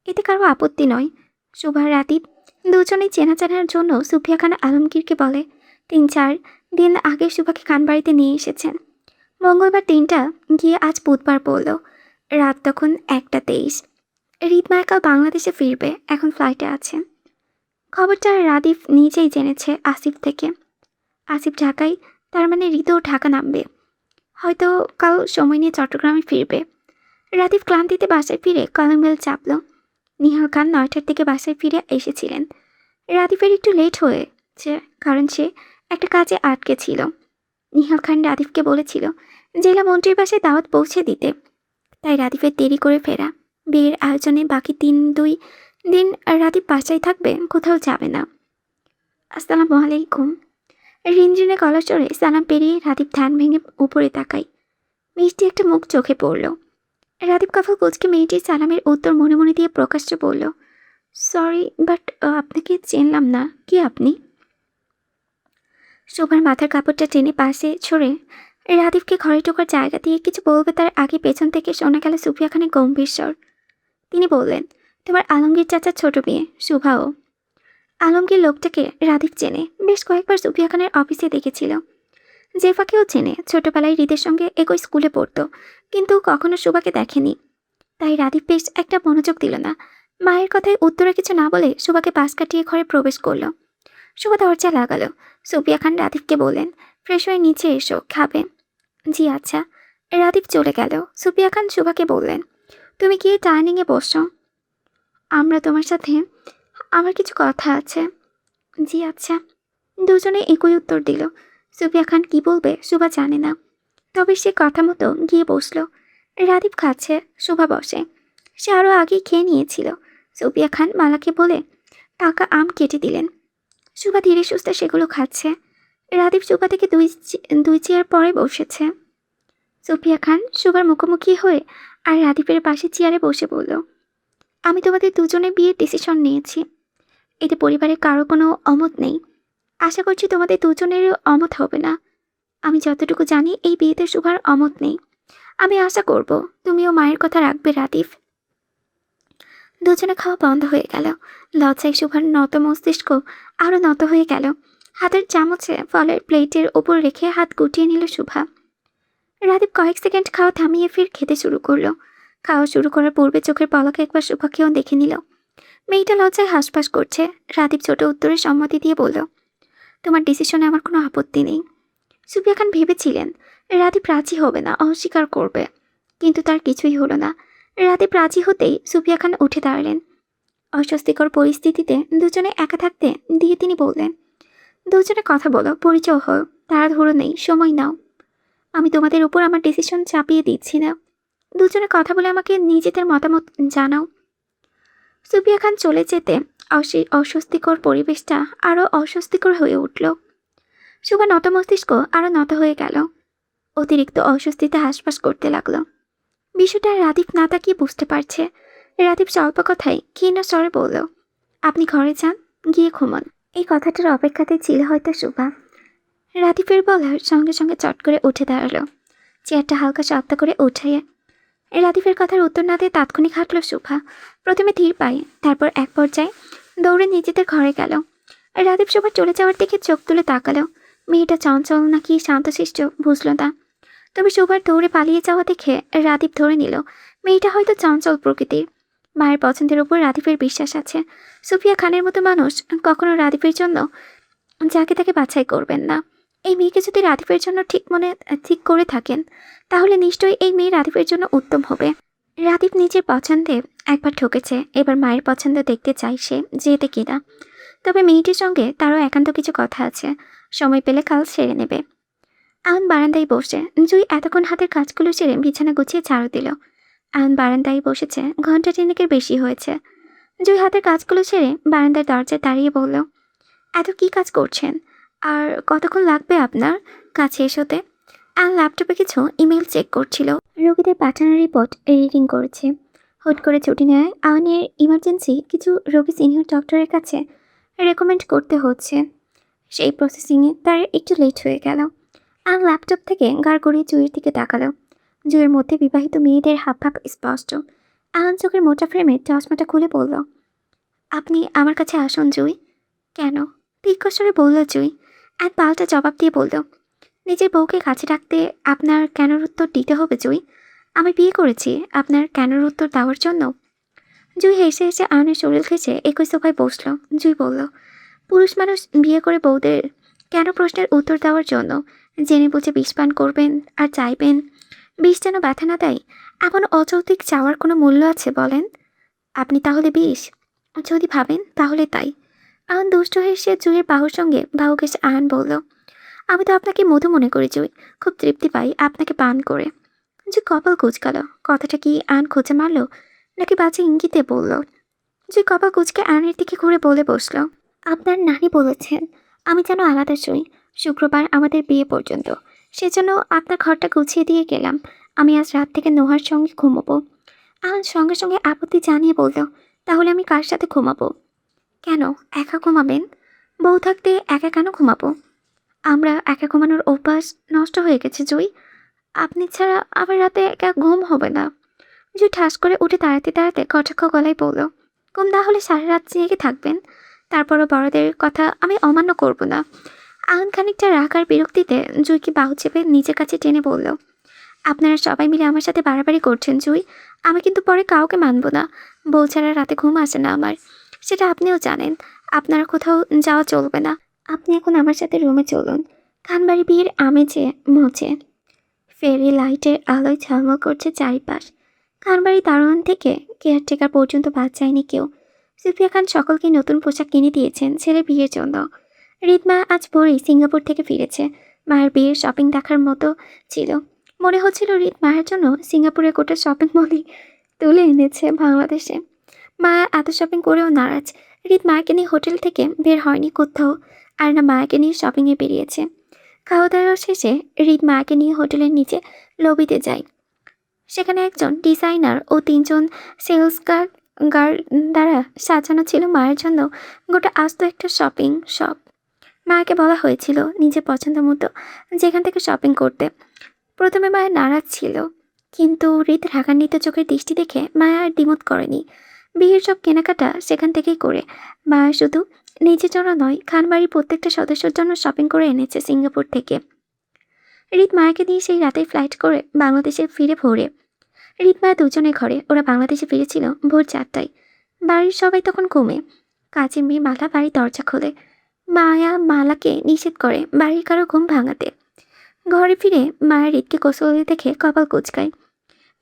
এতে কারো আপত্তি নয়। শুভা রাদীপ দুজনেই চেনাজানার জন্য সুফিয়া খান আলমগীরকে বলে 3-4 দিন আগে শুভাকে খান বাড়িতে নিয়ে এসেছেন। মঙ্গলবার দিনটা গিয়ে আজ বুধবার পড়ল। রাত তখন 1:23। রিদ মায়া কাল বাংলাদেশে ফিরবে, এখন ফ্লাইটে আছে। খবরটা রাদীপ নিজেই জেনেছে আসিফ থেকে। আসিফ ঢাকায়, তার মানে রিদও ঢাকা নামবে, হয়তো কাল সময় নিয়ে চট্টগ্রামে ফিরবে। রাদীপ ক্লান্তিতে বাসায় ফিরে কলিং বেল চাপল। নিহাল খান 9টার দিকে বাসায় ফিরে এসেছিলেন। রাদীপের একটু লেট হয়েছে, কারণ সে একটা কাজে আটকে ছিল। নিহাল খান রাদীপকে বলেছিল জেলা মন্ত্রীর বাসায় দাওয়াত পৌঁছে দিতে, তাই রাদীপের দেরি করে ফেরা। বিয়ের আয়োজনে বাকি 3-2 দিন রাদীপ বাসায় থাকবে, কোথাও যাবে না। আসসালামু আলাইকুম। রিনঝিনে গলা চড়ে সালাম পেরিয়ে রাদীপ ধ্যান ভেঙে উপরে তাকায়। মিষ্টি একটা মুখ চোখে পড়ল। রাদীপ কাফল কোচকে মেয়েটির সালামের উত্তর মনে মনে দিয়ে প্রকাশ্যে বলল, সরি বাট আপনাকে চিনলাম না, কি আপনি? শোভার মাথার কাপড়টা টেনে পাশে ছড়ে রাদীপকে ঘরে ঢোকার জায়গা দিয়ে কিছু বলবে তার আগে পেছন থেকে শোনা গেল সুফিয়া খানের গম্ভীর স্বর। তিনি বললেন, তোমার আলমগীর চাচার ছোট মেয়ে শুভাও। আলমগীর লোকটাকে রাদীপ চেনে, বেশ কয়েকবার সুফিয়া খানের অফিসে দেখেছিল। জেফাকেও চেনে, ছোটবেলায় হৃদের সঙ্গে একই স্কুলে পড়তো, কিন্তু কখনো শুভাকে দেখেনি। তাই রাদীপ বেশ একটা মনোযোগ দিল না। মায়ের কথায় উত্তরে কিছু না বলে শুভাকে পাশ কাটিয়ে ঘরে প্রবেশ করলো। শুভা দরজা লাগালো। সুফিয়া খান রাদীপকে বললেন, ফ্রেশ হয়ে নিচে এসো, খাবে? জি আচ্ছা। রাদীপ চলে গেল। সুফিয়া খান শুভাকে বললেন, তুমি কি ডাইনিংয়ে বসো? আমরা তোমার সাথে, আমার কিছু কথা আছে। জি আচ্ছা। দুজনে একই উত্তর দিল। সুফিয়া খান কি বলবে শুভা জানে না, তবে সে কথা মতো গিয়ে বসলো। রাদীপ খাচ্ছে, শুভা বসে। সে আরও আগেই খেয়ে নিয়েছিল। সুফিয়া খান মালাকে বলে পাকা আম কেটে দিলেন। শুভা ধীরে সুস্থে সেগুলো খাচ্ছে। রাদীপ শুভা থেকে দুই চেয়ার পরে বসেছে। সুফিয়া খান শুভার মুখোমুখি হয়ে আর রাদীপের পাশে চেয়ারে বসে বলল, আমি তোমাদের দুজনে বিয়ের ডিসিশন নিয়েছি। এতে পরিবারের কারো কোনো অমত নেই। আশা করছি তোমাদের দুজনেরও অমত হবে না। আমি যতটুকু জানি এই বিয়েতে শুভার অমত নেই। আমি আশা করব তুমিও মায়ের কথা রাখবে রাদীপ। দুজনে খাওয়া বন্ধ হয়ে গেল। লজ্জায় শুভার নত মস্তিষ্ক আরও নত হয়ে গেল। হাতের চামচে ফলের প্লেটের ওপর রেখে হাত গুটিয়ে নিল শুভা। রাদীপ কয়েক সেকেন্ড খাওয়া থামিয়ে ফের খেতে শুরু করলো। খাওয়া শুরু করার পূর্বে চোখের পলকে একবার শুভাকেও দেখে নিল। মেয়েটা লজ্জায় হাঁসফাঁস করছে। রাদীপ ছোট উত্তরে সম্মতি দিয়ে বলল, তোমার ডিসিশনে আমার কোনো আপত্তি নেই। সুফিয়া খান ভেবেছিলেন রাদীপ রাজি হবে না, অস্বীকার করবে, কিন্তু তার কিছুই হলো না। রাদীপ রাজি হতেই সুফিয়া খান উঠে দাঁড়ালেন। অস্বস্তিকর পরিস্থিতিতে দুজনে একা থাকতে দিয়ে তিনি বললেন, দুজনে কথা বলো, পরিচয় হও, তাড়াহুড়ো নেই, সময় নাও। আমি তোমাদের উপর আমার ডিসিশন চাপিয়ে দিচ্ছি না। দুজনে কথা বলে আমাকে নিজেদের মতামত জানাও। সুফিয়া খান চলে যেতে অস্বস্তিকর পরিবেশটা আরও অস্বস্তিকর হয়ে উঠল। শুভা নত মস্তিষ্ক আরও নত হয়ে গেল। অতিরিক্ত অস্বস্তিতে হাসপাস করতে লাগলো। বিষয়টা রাদীপ না তাকিয়ে বুঝতে পারছে। রাদীপ স্বল্প কথায় ক্ষীণ স্বরে বলল, আপনি ঘরে যান, গিয়ে ঘুমান। এই কথাটার অপেক্ষাতে ছিল হয়তো শুভা। রাদীপের বলার সঙ্গে সঙ্গে চট করে উঠে দাঁড়ালো, চেয়ারটা হালকা শব্দ করে উঠিয়ে। রাদীপের কথার উত্তর না দিয়ে তাৎক্ষণিক হাঁটল শুভা। প্রথমে ধীর পায়ে, তারপর এক পর্যায়ে দৌড়ে নিজেদের ঘরে গেল। রাদীপ শুভার চলে যাওয়ার দিকে চোখ তুলে তাকালো। মেয়েটা চঞ্চল নাকি শান্তশিষ্ট বুঝল না, তবে শুভার দৌড়ে পালিয়ে যাওয়া দেখে রাদীপ ধরে নিল মেয়েটা হয়তো চঞ্চল প্রকৃতির। মায়ের পছন্দের উপর রাদীপের বিশ্বাস আছে। সুফিয়া খানের মতো মানুষ কখনো রাদীপের জন্য যাকে তাকে বাছাই করবেন না। এই মেয়েকে যদি রাদীপের জন্য ঠিক করে থাকেন, তাহলে নিশ্চয়ই এই মেয়ে রাদীপের জন্য উত্তম হবে। রাদীপ নিজের পছন্দে একবার ঠকেছে, এবার মায়ের পছন্দ দেখতে চাইছে যেতে কিনা। তবে মেয়েটির সঙ্গে তারও একান্ত কিছু কথা আছে, সময় পেলে কাল সেরে নেবে। আয়ন বারান্দায় বসে। জুই এতক্ষণ হাতের কাজগুলো সেরে বিছানা গুছিয়ে ঝাড়ু দিল। আয়ন বারান্দায় বসেছে, ঘন্টা তিনেকের বেশি হয়েছে। জুই হাতের কাজগুলো সেরে বারান্দার দরজায় দাঁড়িয়ে বলল, এত কি কাজ করছেন, আর কতক্ষণ লাগবে আপনার কাজ শেষ হতে? আয়ন ল্যাপটপে কিছু ইমেল চেক করছিল। রোগীদের পাঠানো রিপোর্ট রিডিং করেছে। হুট করে ছুটি নেয় আয়নের ইমার্জেন্সি কিছু রোগী সিনিয়র ডক্টরের কাছে রেকমেন্ড করতে হচ্ছে। সেই প্রসেসিংয়ে তার একটু লেট হয়ে গেল। আয়ন ল্যাপটপ থেকে গাড় গড়িয়ে জুইয়ের দিকে তাকালো। জুইয়ের মধ্যে বিবাহিত মেয়েদের হাবভাব স্পষ্ট। আয়ন চোখের মোটা ফ্রেমে চশমাটা খুলে বলল, আপনি আমার কাছে আসুন জুই। কেন? দীর্ঘস্বরে বলল জুই। আয়ন পাল্টা জবাব দিয়ে বলল, নিজের বউকে কাছে রাখতে আপনার কেনর উত্তর দিতে হবে জুই। আমি বিয়ে করেছি আপনার কেনর উত্তর দেওয়ার জন্য। জুই হেসে হেসে আয়নের শরীর ঘেঁষে একই সোফায় বসল। জুই বলল, পুরুষ মানুষ বিয়ে করে বউদের কেন প্রশ্নের উত্তর দেওয়ার জন্য। জেনে বুঝে বিষ পান করবেন আর চাইবেন বিষ যেন ব্যথা না দেয়, এমন অযৌক্তিক চাওয়ার কোনো মূল্য আছে বলেন? আপনি তাহলে বিষ? যদি ভাবেন তাহলে তাই। আয়ন দুষ্ট হেসে জুইয়ের বাহুর সঙ্গে বাহু ঘেঁষে আয়ন বলল, আমি তো আপনাকে মধু মনে করি জুই, খুব তৃপ্তি পাই আপনাকে পান করে। জুই কপাল কুচকাল। কথাটা কি আয়ন খোঁচা মারল নাকি বাজে ইঙ্গিতে বলল? জুই কপাল কুচকে আয়নের দিকে ঘুরে বলে বসল, আপনার নানি বলেছেন আমি যেন আলাদা শুই শুক্রবার আমাদের বিয়ে পর্যন্ত। সেজন্য আপনার ঘরটা গুছিয়ে দিয়ে গেলাম। আমি আজ রাত থেকে নোহার সঙ্গে ঘুমাবো। আয়ন সঙ্গে সঙ্গে আপত্তি জানিয়ে বলল, তাহলে আমি কার সাথে ঘুমাবো? কেন একা ঘুমাবেন? বউ থাকতে একা কেন ঘুমাবো? আমরা একা ঘুমানোর অভ্যাস নষ্ট হয়ে গেছে জুই। আপনি ছাড়া আবার রাতে একা ঘুম হবে না। জুই ঠাস করে উঠে দাঁড়াতে দাঁড়াতে কটাক্ষ গলায় বলল, ঘুম না হলে সারা রাত জেগে থাকবেন? তারপরও বড়দের কথা আমি অমান্য করব না। আয়ন খানিকটা রাগ আর বিরক্তিতে জুইকে বাহু চেপে নিজের কাছে টেনে বলল, আপনারা সবাই মিলে আমার সাথে বাড়াবাড়ি করছেন জুই। আমি কিন্তু পরে কাউকে মানব না। বউ ছাড়া রাতে ঘুম আসে না আমার, সেটা আপনিও জানেন। আপনারা কোথাও যাওয়া চলবে না। আপনি এখন আমার সাথে রুমে চলুন। খানবাড়ি বিয়ের আমেজে মজে ফেরি লাইটের আলোয় ঝলমল করছে চারিপাশ। খানবাড়ি দারোয়ান থেকে কেয়ারটেকার পর্যন্ত বাদ যায়নি কেউ। সুফিয়া খান সকলকে নতুন পোশাক কিনে দিয়েছেন ছেলে বিয়ের জন্য। রিতমা আজ ভোরেই সিঙ্গাপুর থেকে ফিরেছে। মায়ের বিয়ের শপিং দেখার মতো ছিল। মনে হচ্ছিল রিত মায়ের জন্য সিঙ্গাপুরের গোটা শপিং মলই তুলে এনেছে বাংলাদেশে। মা এত শপিং করেও নারাজ। রিত মাকে নিয়ে হোটেল থেকে বের হয়নি কোথাও, আর না মাকে নিয়ে শপিংয়ে বেরিয়েছে। খাওয়া দাওয়া শেষে রিত মাকে নিয়ে হোটেলের নিচে লবিতে যায়। সেখানে একজন ডিজাইনার ও 3জন সেলস গার্ড দ্বারা সাজানো ছিল মায়ের জন্য গোটা আস্ত একটা শপিং শপ। মাকে বলা হয়েছিল নিজের পছন্দ মতো যেখান থেকে শপিং করতে। প্রথমে মায়ের নারাজ ছিল, কিন্তু রিত রাগান্বিত চোখের দৃষ্টি দেখে মায়া আর দ্বিমত করেনি। বিয়ের সব কেনাকাটা সেখান থেকেই করে মায়া শুধু নিজের জন্য নয়, খানবাড়ির প্রত্যেকটা সদস্যের জন্য শপিং করে এনেছে সিঙ্গাপুর থেকে। রিত মায়াকে নিয়ে সেই রাতেই ফ্লাইট করে বাংলাদেশে ফিরে ভোরে। রিত মায়া দুজনে ঘরে। ওরা বাংলাদেশে ফিরেছিল ভোর 4টায়। বাড়ির সবাই তখন ঘুমে। কাজের মেয়ে মালা বাড়ির দরজা খোলে। মায়া মালাকে নিষেধ করে বাড়ির কারো ঘুম ভাঙাতে। ঘরে ফিরে মায়া হৃদকে গোসল দিতে দেখে কপাল কুঁচকায়।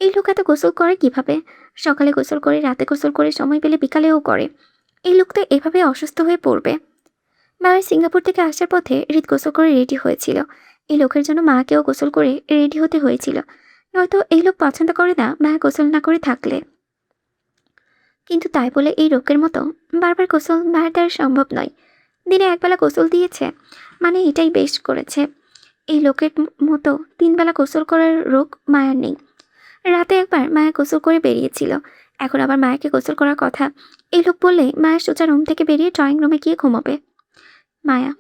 এই লোক এত গোসল করে কিভাবে? সকালে গোসল করে, রাতে গোসল করে, সময় পেলে বিকালেও করে। এই লোক তো এভাবে অসুস্থ হয়ে পড়বে। মায়া সিঙ্গাপুর থেকে আসার পথে হৃদ গোসল করে রেডি হয়েছিল। এই লোকের জন্য মাকেও গোসল করে রেডি হতে হয়েছিল, নয়তো এই লোক পছন্দ করে না মায়া গোসল না করে থাকলে। কিন্তু তাই বলে এই লোকের মতো বারবার গোসল মায়ের দ্বারা সম্ভব নয়। দিনে একবেলা গোসল দিয়েছে মানে এটাই বেশ করেছে। এই লোকের মতো 3 বেলা গোসল করার রোগ মায়ার নেই। রাতে একবার মায়া গোসল করে বেরিয়েছিল, এখন আবার মায়াকে গোসল করার কথা। এই লোক বললে মায়া সোজা রুম থেকে বেরিয়ে ড্রয়িং রুমে গিয়ে ঘুমাবে। মায়া,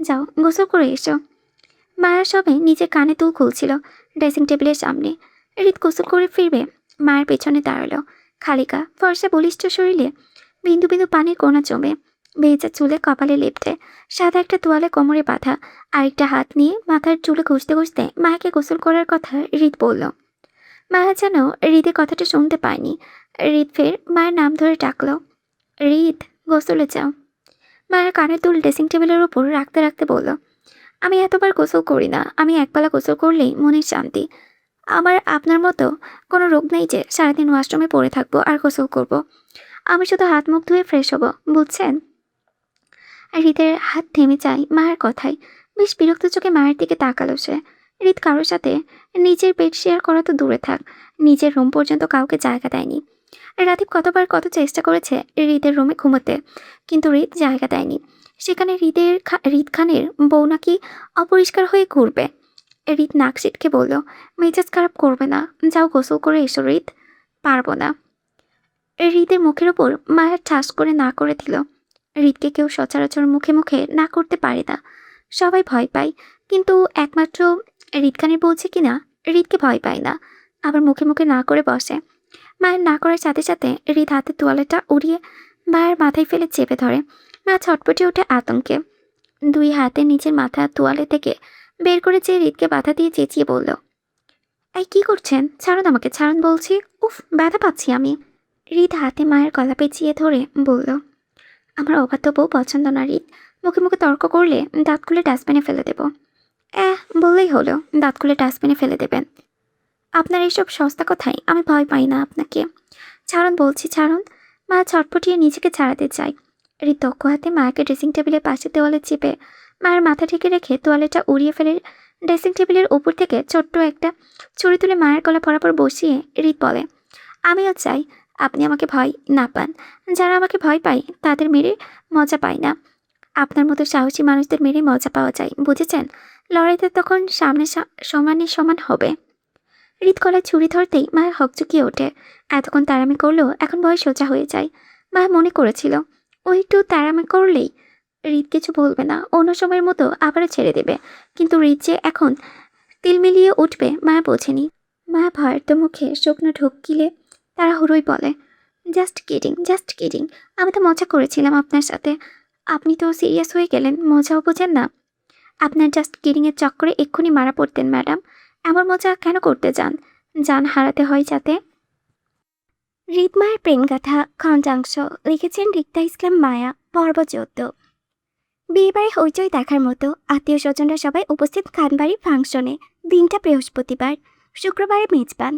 যাও গোসল করে এসো। মায়া সবে নিজের কানে দুল খুলছিল ড্রেসিং টেবিলের সামনে। হৃদ গোসল করে ফিরবে, মায়ের পেছনে দাঁড়ালো। খালিকা ফর্সা বলিষ্ঠ শরীরে বিন্দু বিন্দু পানির কোনা জমে, ভেজা চুলে কপালে লেপটে, সাদা একটা তোয়ালে কোমরে বাঁধা। আরেকটা হাত নিয়ে মাথার চুলে ঘষতে ঘষতে মায়াকে গোসল করার কথা হৃদ বলল। মায়া যেন হৃদের কথাটা শুনতে পায়নি। হৃদ ফের মায়ের নাম ধরে ডাকল, হৃদ গোসলে যাও। মায়ের কানের দুল ড্রেসিং টেবিলের উপর রাখতে রাখতে বলল, আমি এতবার গোসল করি না, আমি একবেলা গোসল করলেই মনের শান্তি। আমার আপনার মতো কোনো রোগ নেই যে সারাদিন ওয়াশরুমে পড়ে থাকবো আর গোসল করব। আমি শুধু হাত মুখ ধুয়ে ফ্রেশ হব, বুঝছেন? হৃদের হাত থেমে যায় মায়ের কথায়। বেশ বিরক্ত চোখে মায়ের দিকে তাকালো সে। হৃদ কারোর সাথে নিজের বেড শেয়ার করা তো দূরে থাক, নিজের রুম পর্যন্ত কাউকে জায়গা দেয়নি। রাদীপ কতবার কত চেষ্টা করেছে হৃদের রুমে ঘুমোতে, কিন্তু হৃদ জায়গা দেয়নি। সেখানে হৃদ খানের বউ নাকি অপরিষ্কার হয়ে ঘুরবে। হৃদ নাক সিটকে বলল, মেজাজ খারাপ করবে না, যাও গোসল করে এসো হৃদ। পারবো না। হৃদের মুখের ওপর মায়ের ঠাস করে না করে দিল। হৃদকে কেউ সচরাচর মুখে মুখে না করতে পারে না, সবাই ভয় পায়। কিন্তু একমাত্র হৃদ খানের বলছে কিনা হৃদকে ভয় পায় না, আবার মুখে মুখে না করে বসে। মায়ের না করার সাথে সাথে হৃদ হাতের তোয়ালেটা উড়িয়ে মায়ের মাথায় ফেলে চেপে ধরে। মা ছটপটে ওঠে আতঙ্কে। 2 হাতে নিচের মাথা তোয়ালে থেকে বের করে চেয়ে হৃদকে বাধা দিয়ে চেঁচিয়ে বলল, এই কি করছেন? ছাড়ুন আমাকে, ছাড়ুন বলছি। উফ, ব্যথা পাচ্ছি আমি। হৃদ হাতে মায়ের গলা পেঁচিয়ে ধরে বলল, আমার অবাধ্য বউ পছন্দ না হৃদ। মুখে মুখে তর্ক করলে দাঁত খুলে ডাস্টবিনে ফেলে দেব। বললেই হলো দাঁত খুলে ডাস্টবিনে ফেলে দেবেন। আপনার এইসব সস্তা কথাই আমি ভয় পাই না আপনাকে। ছাড়ুন বলছি, ছাড়ুন। মা ছটফটিয়ে নিজেকে ছাড়াতে চায়। হৃদ দক্ষ হাতে মায়াকে ড্রেসিং টেবিলের পাশে দেওয়ালে চেপে মায়ের মাথা ঢেকে রেখে তোয়ালেটা উড়িয়ে ফেলে ড্রেসিং টেবিলের উপর থেকে ছোট্ট একটা ছুরি তুলে মায়ের গলা বরাবর বসিয়ে হৃদ বলে, আমিও চাই আপনি আমাকে ভয় না পান। যারা আমাকে ভয় পায় তাদের মেরে মজা পায় না। আপনার মতো সাহসী মানুষদের মেরে মজা পাওয়া যায়, বুঝেছেন? লড়াইতে তখন সামনে সমানে সমান হবে। হৃদ গলায় ছুরি ধরতেই মায়ের হকচকিয়ে ওঠে। এতক্ষণ তাড়ামি করলেও এখন ভয় সোজা হয়ে যায়। মায়া মনে করেছিল ও একটু তাড়ামি করলেই হৃদ কিছু বলবে না, অন্য সময়ের মতো আবারও ছেড়ে দেবে। কিন্তু হৃদ যে এখন তিল মিলিয়ে উঠবে মায়া বোঝেনি। মায়া ভয়ের তো মুখে শুকনো ঢোক গিলে তারা হুড়োই বলে, জাস্ট কিডিং, জাস্ট কিডিং। আমি তো মজা করেছিলাম আপনার সাথে, আপনি তো সিরিয়াস হয়ে গেলেন, মজাও বোঝেন না। আপনার জাস্ট কিডিংয়ের চক্করে এক্ষুনি মারা পড়তেন ম্যাডাম। এমন মজা কেন করতে যান? জান হারাতে হয় যাতে। হৃদমায়ের প্রেমগাথা খণ্ডাংশ লিখেছেন রিক্তা ইসলাম মায়া, পর্ব 14। বিয়েবাড়ি হইচই দেখার মতো আত্মীয় স্বজনরা সবাই উপস্থিত খানবাড়ির ফাংশনে। দিনটা বৃহস্পতিবার, শুক্রবারে মেজবান।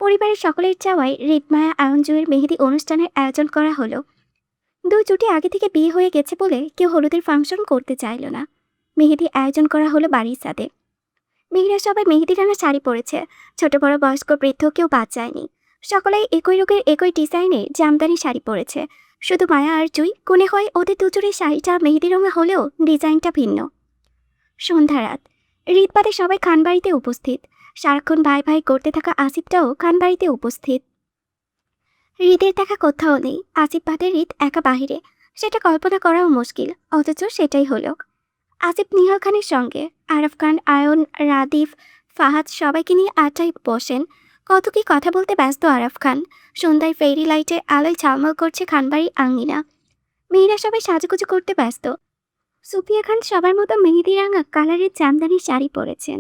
পরিবারের সকলের চাওয়ায় হৃদমায়া আয়নজুয়ের মেহেদি অনুষ্ঠানের আয়োজন করা হলো। 2 জুটি আগে থেকে বিয়ে হয়ে গেছে বলে কেউ হলুদের ফাংশন করতে চাইল না। মেহেদি আয়োজন করা হলো বাড়ির ছাদে। মেয়েরা সবাই মেহেদি রাঙা শাড়ি পরেছে, ছোট বড় বয়স্ক বৃদ্ধ কেউ বাদ যায়নি। সকলেই একই রোগের একই ডিজাইনের জামদানি শাড়ি পরেছে। শুধু মায়া আর জুই কোণে হয় ওদের দুজনের শাড়িটা মেহেদি রঙা হলেও ডিজাইনটা ভিন্ন। সন্ধ্যা রাত, হৃদ বাদে সবাই খানবাড়িতে উপস্থিত। সারাক্ষণ ভাই ভাই করতে থাকা আসিফটাও খানবাড়িতে উপস্থিত। হৃদের দেখা কোথাও নেই। আসিফ বাদে হৃদ একা বাহিরে, সেটা কল্পনা করাও মুশকিল, অথচ সেটাই হলো। আসিফ নিহাল খানের সঙ্গে আরফ খান, আয়ন, রাদিফ, ফাহাদ সবাইকে নিয়ে আড্ডায় বসেন। কত কি কথা বলতে ব্যস্ত আরফ খান। সন্ধ্যায় ফেরি লাইটের আলোয় ঝালমল করছে খানবাড়ির আঙিনা। মেয়েরা সবাই সাজুগুজু করতে ব্যস্ত। সুফিয়া খান সবার মতো মেহেদি রাঙা কালারের জামদানি শাড়ি পরেছেন।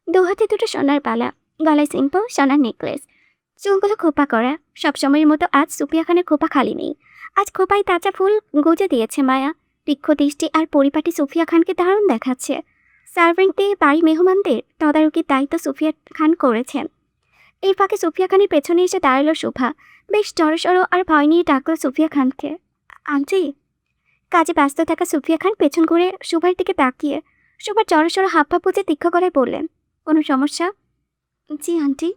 2 হাতে 2টো সোনার বালা, গলায় সিম্পল সোনার নেকলেস, চুলগুলো খোপা করা। সবসময়ের মতো আজ সুফিয়া খানের খোপা খালি নেই। আজ খোপায় তাজা ফুল গুজে দিয়েছে মায়া। তীক্ষ্ণ দৃষ্টি আর পরিপাটি সুফিয়া খানকে দারুণ দেখাচ্ছে। সার্ভেন্ট দিয়ে বাড়ি মেহমানদের তদারকির দায়িত্ব সুফিয়া খান করেছেন। এই ফাঁকে সুফিয়া খানের পেছনে এসে দাঁড়ালো শুভা। বেশ জড়সড় আর ভয় নিয়ে ডাকলো সুফিয়া খানকে, আন্টি। কাজে ব্যস্ত থাকা সুফিয়া খান পেছন ঘুরে শুভার দিকে তাকিয়ে শুভার জড়সড় হাবভাব বুঝে তীক্ষ্ণ গলায় বললেন, কোনো সমস্যা? জি আন্টি।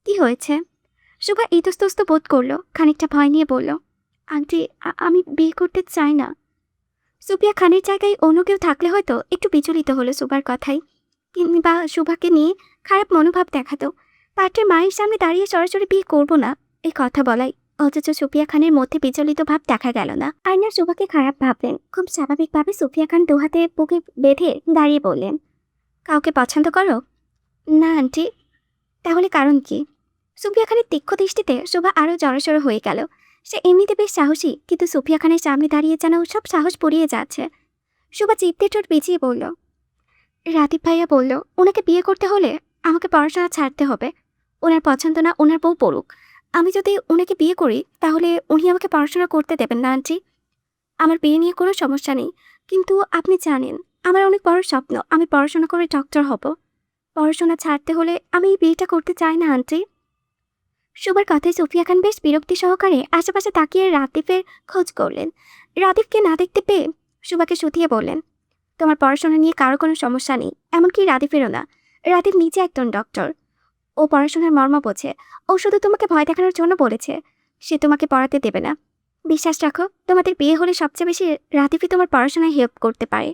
কি হয়েছে? শুভা ইতস্তত বোধ করলো, খানিকটা ভয় নিয়ে বলল, আন্টি আমি বিয়ে করতে চাই না। সুফিয়া খানের জায়গায় অন্য কেউ থাকলে হয়তো একটু বিচলিত হলো শুভার কথাই, কিংবা শুভাকে নিয়ে খারাপ মনোভাব দেখাতো। পাত্রের মায়ের সামনে দাঁড়িয়ে সরাসরি বিয়ে করবো না এই কথা বলাই, অথচ সুফিয়া খানের মধ্যে বিচলিত ভাব দেখা গেল না। আয়না শুভাকে খারাপ ভাবলেন। খুব স্বাভাবিকভাবে সুফিয়া খান দুহাতে বুকে বেঁধে দাঁড়িয়ে বললেন, কাউকে পছন্দ করো? না আন্টি। তাহলে কারণ কি? সুফিয়া খানের তীক্ষ্ণ দৃষ্টিতে শুভা আরও জড়সড় হয়ে গেল। সে এমনিতে বেশ সাহসী, কিন্তু সুফিয়া খানের সামনে দাঁড়িয়ে যেন সব সাহস পুড়িয়ে যাচ্ছে। শুভা চিপতে ঠোঁট পিছিয়ে বলল, রাদীপ ভাইয়া বলল ওনাকে বিয়ে করতে হলে আমাকে পড়াশোনা ছাড়তে হবে। ওনার পছন্দ না ওনার বউ পড়ুক, আমি যদি ওনাকে বিয়ে করি তাহলে উনি আমাকে পড়াশোনা করতে দেবেন না আন্টি। আমার বিয়ে নিয়ে কোনো সমস্যা নেই, কিন্তু আপনি জানেন আমার অনেক বড় স্বপ্ন, আমি পড়াশোনা করে ডক্টর হব। পড়াশোনা ছাড়তে হলে আমি এই বিয়েটা করতে চাই না আন্টি। শুভার কথায় সুফিয়া খান বেশ বিরক্তি সহকারে আশেপাশে তাকিয়ে রাদীপের খোঁজ করলেন। রাদীপকে না দেখতে পেয়ে শুভাকে শুধিয়ে বললেন, তোমার পড়াশোনা নিয়ে কারো কোনো সমস্যা নেই, এমনকি রাদীপেরও না। রাদীপ নিজে একজন ডক্টর, ও পড়াশোনার মর্ম বোঝে। ও শুধু তোমাকে ভয় দেখানোর জন্য বলেছে, সে তোমাকে পড়াতে দেবে না। বিশ্বাস রাখো, তোমাদের বিয়ে হলে সবচেয়ে বেশি রাদীপই তোমার পড়াশোনায় হেল্প করতে পারে।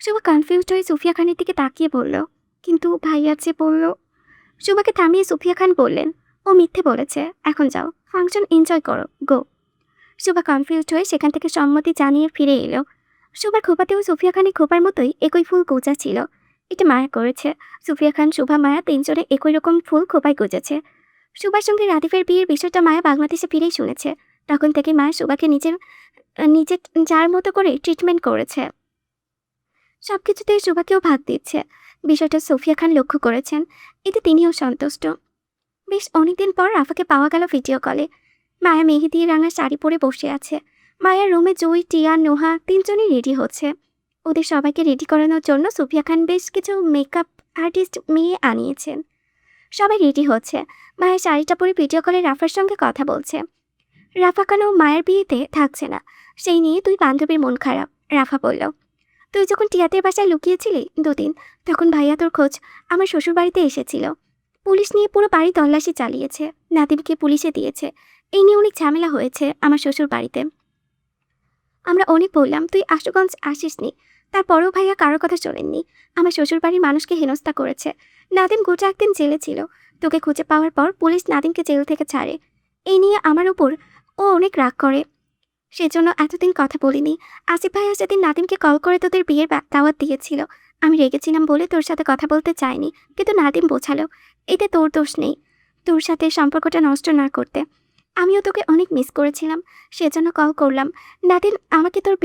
শুভা কনফিউজড হয়ে সুফিয়া খানের দিকে তাকিয়ে বলল, কিন্তু ভাইয়া যে বলল। শুভাকে থামিয়ে সুফিয়া খান বললেন, ও মিথ্যে বলেছে, এখন যাও, ফাংশন এনজয় করো, গো। শুভা কনফিউজড হয়ে সেখান থেকে সম্মতি জানিয়ে ফিরে এলো। শুভার খোপাতেও সুফিয়া খানের খোপার মতোই একই ফুল গোজা ছিল। এটা মায়া করেছে। সুফিয়া খান, শুভা, মায়া তিনজনে একই রকম ফুল খোপায় গুজেছে। শুভার সঙ্গে রাদীপের বিয়ের বিষয়টা মায়া বাংলাদেশে ফিরেই শুনেছে। তখন থেকে মায়া শুভাকে নিজের নিজের যার মতো করে ট্রিটমেন্ট করেছে। সবকিছুতে শুভাকেও ভাগ দিচ্ছে। বিষয়টা সুফিয়া খান লক্ষ্য করেছেন, এতে তিনিও সন্তুষ্ট। বেশ অনেকদিন পর রাফাকে পাওয়া গেল ভিডিও কলে। মায়া মেহেদি রাঙা শাড়ি পরে বসে আছে। মায়ার রুমে জুই, টিয়া, নোহা তিনজনই রেডি হচ্ছে। ওদের সবাইকে রেডি করানোর জন্য সুফিয়া খান বেশ কিছু মেকআপ আর্টিস্ট মেয়ে আনিয়েছেন। সবাই রেডি হচ্ছে। মায়া শাড়িটা পরে ভিডিও কলে রাফার সঙ্গে কথা বলছে। রাফা কেন মায়ের বিয়েতে থাকছে না, সেই নিয়ে দুই বান্ধবীর মন খারাপ। রাফা বলল, তুই যখন টিয়াদের বাসায় লুকিয়েছিলি দুদিন, তখন ভাইয়া তোর খোঁজ আমার শ্বশুর বাড়িতে এসেছিল। পুলিশ নিয়ে পুরো বাড়ি তল্লাশি চালিয়েছে, নাদিমকে পুলিশে দিয়েছে। এই নিয়ে অনেক ঝামেলা হয়েছে আমার শ্বশুর বাড়িতে। আমরা অনেক বললাম তুই আশুগঞ্জ আসিসনি, তারপরেও ভাইয়া কারোর কথা শোনেননি। আমার শ্বশুর বাড়ির মানুষকে হেনস্থা করেছে। নাদিম গোটা একদিন জেলে ছিল। তোকে খুঁজে পাওয়ার পর পুলিশ নাদিমকে জেল থেকে ছাড়ে। এই নিয়ে আমার উপর ও অনেক রাগ করে, সেজন্য এতদিন কথা বলিনি। আসিফ ভাইয়া সেদিন নাদিমকে কল করে তোদের বিয়ের দাওয়াত দিয়েছিল। আমি রেগেছিলাম বলে তোর সাথে কথা বলতে চাইনি, কিন্তু নাদিম বোঝালো এতে তোর দোষ নেই, তোর সাথে সম্পর্কটা নষ্ট না করতে। আমিও তোকে অনেক মিস করেছিলাম, সেজন্য কল করলাম। নাদিম আমাকে তোর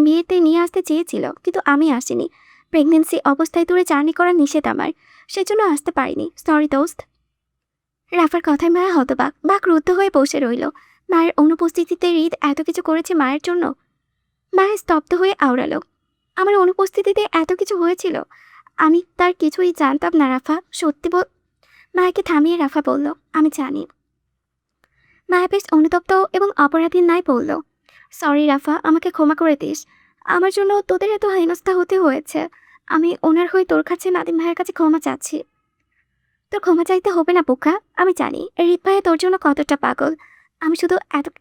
বিয়েতে নিয়ে আসতে চেয়েছিল, কিন্তু আমি আসিনি। প্রেগনেন্সি অবস্থায় তোরে জার্নি করা নিষেধ আমার, সেজন্য আসতে পারিনি। সরি দোস্ত। রাফার কথায় মায়া হতবাক, রুদ্ধ হয়ে বসে রইল। মায়ের অনুপস্থিতিতে হৃদ এত কিছু করেছে মায়ের জন্য। মায়া স্তব্ধ হয়ে আওড়ালো, আমার অনুপস্থিতিতে এত কিছু হয়েছিল? আমি তার কিছুই জানতাম না রাফা, সত্যি বল। মায়াকে থামিয়ে রাফা বলল, আমি জানি। মায়া বেশ অনুতপ্ত এবং অপরাধীর ন্যায় বলল, সরি রাফা, আমাকে ক্ষমা করে দিস। আমার জন্য তোদের এত হেনস্থা হতে হয়েছে। আমি ওনার হয়ে তোর কাছে, নাদিম ভাইয়ের কাছে ক্ষমা চাচ্ছি। তোর ক্ষমা চাইতে হবে না বোকা, আমি জানি হৃদ ভাইয়া তোর জন্য কতটা পাগল। আমি শুধু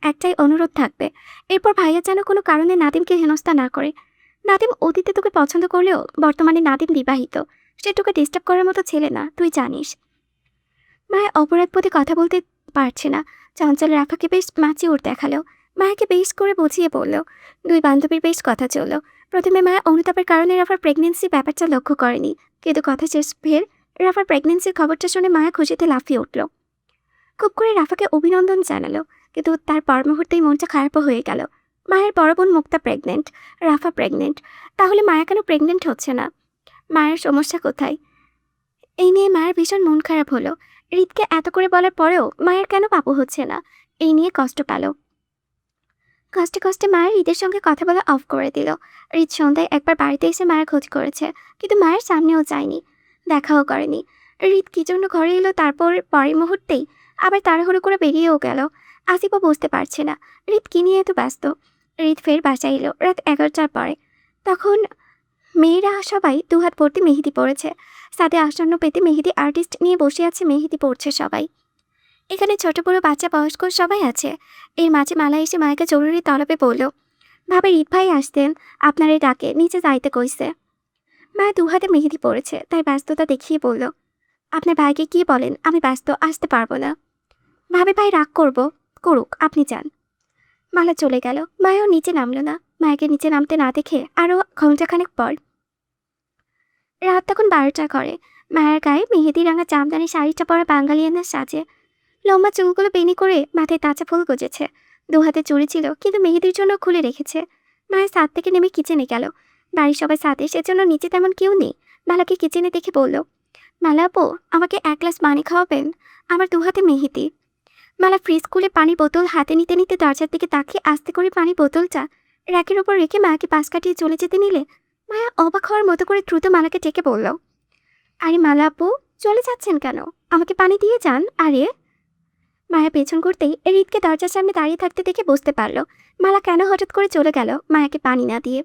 একটাই অনুরোধ থাকবে, এরপর ভাইয়া যেন কোনো কারণে নাদিমকে হেনস্থা না করে। নাদিম অতীতে তোকে পছন্দ করলেও বর্তমানে নাদিম বিবাহিত, সে তোকে ডিস্টার্ব করার মতো ছেলে না, তুই জানিস। মায়া অপরাধবোধে কথা বলতে পারছে না। চঞ্চল রাফাকে বেশ ম্যাচিওর দেখালো। মায়াকে বেশ করে বুঝিয়ে বলল। দুই বান্ধবীর বেশ কথা চলল। প্রথমে মায়া অনুতাপের কারণে রাফার প্রেগনেন্সি ব্যাপারটা লক্ষ্য করেনি, কিন্তু কথা শেষ ফের রাফার প্রেগনেন্সির খবরটা শুনে মায়া খুশিতে লাফিয়ে উঠল। খুব করে রাফাকে অভিনন্দন জানালো, কিন্তু তার পর মুহূর্তেই মনটা খারাপও হয়ে গেল। মায়ের বড় বোন মুক্তা প্রেগনেন্ট, রাফা প্রেগনেন্ট, তাহলে মায়া কেন প্রেগনেন্ট হচ্ছে না? মায়ের সমস্যা কোথায়? এই নিয়ে মায়ের ভীষণ মন খারাপ হলো। হৃদকে এত করে বলার পরেও মায়ের কেন বাবু হচ্ছে না, এই নিয়ে কষ্ট পেল। কষ্টে কষ্টে মায়ের হৃদের সঙ্গে কথা বলা অফ করে দিল। হৃদ সন্ধ্যায় একবার বাড়িতে এসে মায়ের খোঁজ করেছে, কিন্তু মায়ের সামনেও যায়নি, দেখাও করেনি। হৃদ কি জন্য ঘরে এলো তারপর পরের মুহূর্তেই আবার তাড়াহুড়ো করে বেরিয়েও গেল। আসিফও বুঝতে পারছে না হৃদ কি নিয়ে এত ব্যস্ত। হৃদ ফের বাসায় এলো রাত 11টার পরে। তখন মেয়েরা সবাই দুহাত ভর্তি মেহেদি পড়েছে। সাথে আসন্ন পেতে মেহেদি আর্টিস্ট নিয়ে বসে আছে, মেহেদি পড়ছে সবাই। এখানে ছোট বড় বাচ্চা বয়স্ক সবাই আছে। এর মাঝে মালা এসে মায়াকে জরুরি তলবে বলল, ভাবে হৃদ ভাই আসতেন, আপনার এই ডাকে নিচে যাইতে কইছে। মায়া দুহাতে মেহেদি পড়েছে তাই ব্যস্ততা দেখিয়ে বলল, আপনার ভাইকে কি বলেন, আমি ব্যস্ত, আসতে পারবো না। ভাবে ভাই রাগ করুক, আপনি যান। মালা চলে গেল। মায়াও নিচে নামলো না। মায়াকে নিচে নামতে না দেখে আরও ঘণ্টাখানেক পর রাত তখন 12টা করে। মায়ের গায়ে মেহেদি রাঙা জামদানি শাড়িটা পরা বাঙালিয়ানার সাজে। লম্বা চুলগুলো বেনি করে মাথায় তাজা ফুল গুজেছে। দুহাতে চুড়ি ছিল, কিন্তু মেহেদির জন্য খুলে রেখেছে। মায়ের ছাদ থেকে নেমে কিচেনে গেল। বাড়ির সবাই ছাদে, সেজন্য নিচে তেমন কেউ নেই। মালাকে কিচেনে দেখে বলল, মালা আপু, আমাকে 1 গ্লাস পানি খাওয়াবেন? আমার দুহাতে মেহেদি। মালা ফ্রিজ খুলে পানির বোতল হাতে নিতে নিতে দরজার দিকে তাকিয়ে আস্তে করে পানির বোতলটা র্যাকের ওপর রেখে মায়াকে পাশ কাটিয়ে চলে যেতে নিলে মায়া অবাক হওয়ার মতো করে দ্রুত মালাকে ডেকে বলল, আরে মালা আপু, চলে যাচ্ছেন কেন? আমাকে পানি দিয়ে যান। আরে মায়া পেছন করতেই হৃদকে দরজার সামনে দাঁড়িয়ে থাকতে দেখে বুঝতে পারল মালা কেন হঠাৎ করে চলে গেল মায়াকে পানি না দিয়ে।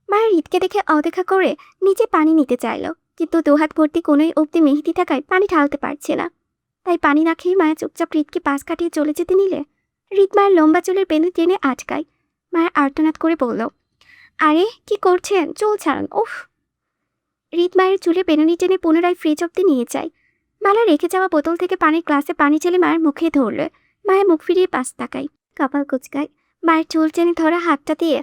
মায়া হৃদকে দেখে অদেখা করে নিচে পানি নিতে চাইল, কিন্তু দুহাত ভর্তি কোনোই অব্দি মেহেদি থাকায় পানি ঢালতে পারছে না। তাই পানি না খেয়ে মায়া চুপচাপ হৃদকে পাশ কাটিয়ে চলে যেতে নিলে হৃদ মায়ের লম্বা চুলের বেঁধে টেনে আটকায়। মায়া আর্তনাদ করে বলল, আরে কি করছেন, চুল ছাড়ান, উফ। হৃদ মায়ের চুলে বেনুনি টেনে পুনরায় ফ্রিজ অব্দি নিয়ে যায়। মালা রেখে যাওয়া বোতল থেকে পানির গ্লাসে পানি চেলে মায়ের মুখে ধরল। মায়া মুখ ফিরিয়ে পাশ তাকায়, কপাল কুচকায়। মায়ের চুল টেনে ধরা হাতটা দিয়ে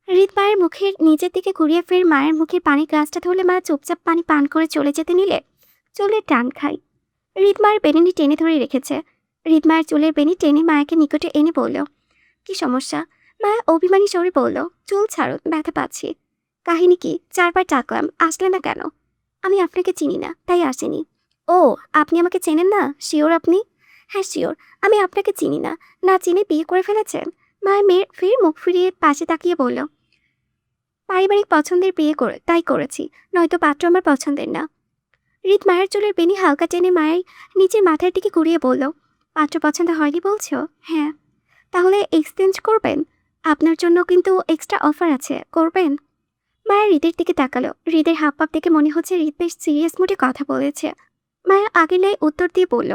হৃদ মায়ের মুখের নিচের দিকে ঘুরিয়ে ফের মায়ের মুখে পানির গ্লাসটা ধরলে মায়া চুপচাপ পানি পান করে চলে যেতে নিলে চুলের টান খায়। হৃদ মায়ের বেনুনি টেনে ধরে রেখেছে। হৃদ মায়ের চুলের বেনি টেনে মায়াকে নিকটে এনে বলল, কি সমস্যা? মায়া অভিমানী স্বরে বলল, চুল ছাড়ুন, ব্যথা পাচ্ছি। কাহিনী কি? 4বার ডাকলাম, আসলে না কেন? আমি আপনাকে চিনি না, তাই আসেনি। ও, আপনি আমাকে চেনেন না? শিওর আপনি? হ্যাঁ শিওর, আমি আপনাকে চিনি না। না চিনে বিয়ে করে ফেলেছেন? মায়ের মেয়ের ফের মুখ ফিরিয়ে পাশে তাকিয়ে বলল, পারিবারিক পছন্দের বিয়ে তাই করেছি, নয়তো পাত্র আমার পছন্দের না। হৃদ মায়ের চুলের বেনি হালকা টেনে মায়ের নিচের মাথার দিকে ঘুরিয়ে বলল, পাত্র পছন্দ হয়নি বলছো? হ্যাঁ। তাহলে এক্সচেঞ্জ করবেন? আপনার জন্য কিন্তু এক্সট্রা অফার আছে, করবেন? মায়া হৃদের দিকে তাকালো। হৃদের হাবভাব দেখে মনে হচ্ছে হৃদ বেশ সিরিয়াস মুডে কথা বলেছে। মায়া আগের লাই উত্তর দিয়ে বলল,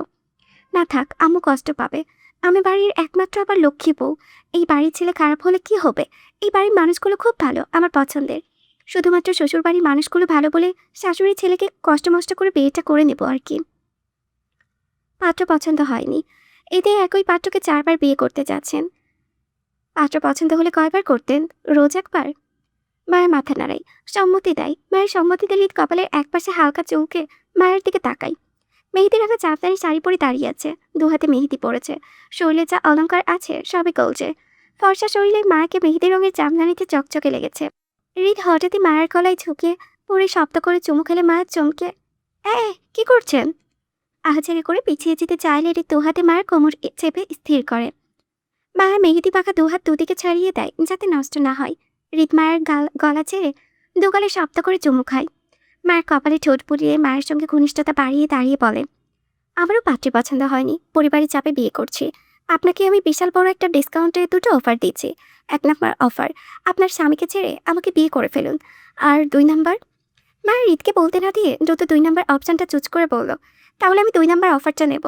না থাক, আম্মু কষ্ট পাবে। আমি বাড়ির একমাত্র আবার লক্ষ্মী বউ। এই বাড়ির ছেলে খারাপ হলে কি হবে? এই বাড়ির মানুষগুলো খুব ভালো, আমার পছন্দের। শুধুমাত্র শ্বশুর বাড়ির মানুষগুলো ভালো বলে শাশুড়ি ছেলেকে কষ্ট মষ্ট করে বিয়েটা করে নেব আর কি। পাত্র পছন্দ হয়নি। এতে একই পাত্রকে 4বার বিয়ে করতে যাচ্ছেন। পাত্র পছন্দ হলে কয়বার করতেন? রোজ একবার। মায়ের মাথা নাড়ায়, সম্মতি দেয়। মায়ের সম্মতি দিলে কপালের একপাশে হালকা চৌকে মায়ের দিকে তাকাই। মেহেদি রাখা জামদানি শাড়ি পরে দাঁড়িয়ে আছে, দুহাতে মেহেদি পড়েছে। শরীরে যা অলংকার আছে সবই গলছে। ফর্সা শরীরে মায়াকে মেহেদি রঙের জামদানিতে চকচকে লেগেছে। হৃদ হঠাৎই মায়ের গলায় ঝুঁকিয়ে পরে শব্দ করে চুমু খেলে মায়ের চমকে, কি করছেন? আহাজারি করে পিছিয়ে যেতে চাইলে হৃদ দুহাতে মায়ের কোমর চেপে স্থির করে। মায়ের মেহেদি পাখা দুহাত দুদিকে ছাড়িয়ে দেয় যাতে নষ্ট না হয়। হৃদ মায়ের গলা ছেড়ে দুগালে শব্দ করে চুমু খায়। মায়ের কপালে ঠোঁট পুড়িয়ে মায়ের সঙ্গে ঘনিষ্ঠতা বাড়িয়ে দাঁড়িয়ে বলে, আমারও পাত্রী পছন্দ হয়নি, পরিবারের চাপে বিয়ে করছি। আপনাকে আমি বিশাল বড় একটা ডিসকাউন্টে 2টো অফার দিচ্ছি। 1 নাম্বার অফার, আপনার স্বামীকে ছেড়ে আমাকে বিয়ে করে ফেলুন। আর 2 নাম্বার, মায়ের হৃদকে বলতে না দিয়ে দ্রুত 2 নাম্বার অপশানটা চুজ করে বলল, তাহলে আমি 2 নাম্বার অফারটা নেব।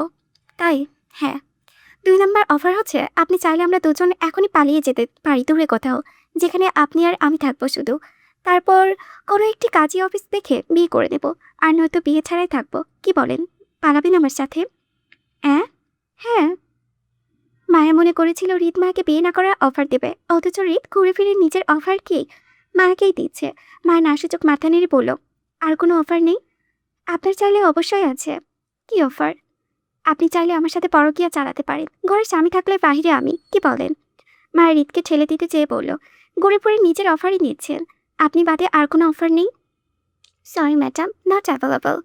তাই? হ্যাঁ। 2 নাম্বার অফার হচ্ছে, আপনি চাইলে আমরা দুজন এখনই পালিয়ে যেতে পারি দূরে কোথাও, যেখানে আপনি আর আমি থাকবো শুধু। তারপর কোনো একটি কাজী অফিস দেখে বিয়ে করে নেব। আর নয়তো বিয়ে ছাড়াই থাকবো। কি বলেন, পালাবেন আমার সাথে? হ্যাঁ। মায়া মনে করেছিল হৃদ মায়াকে বিয়ে না করার অফার দেবে, অথচ হৃদ ঘুরে ফিরে নিজের অফার কি মায়াকেই দিচ্ছে। মায়া নাসূচক মাথা নেড়ে বলল, আর কোনো অফার নেই? আপনার চাইলে অবশ্যই আছে। কি অফার? আপনি চাইলে আমার সাথে পরকীয়া চালাতে পারেন, ঘরে স্বামী থাকলে বাহিরে আমি। কি বলেন? মায়া হৃদকে ঠেলে দিতে চেয়ে বলল, গড়ে পড়ে নিজের অফারই নিচ্ছেন। আপনি বাদে আর কোনো অফার নেই? Sorry madam, not available.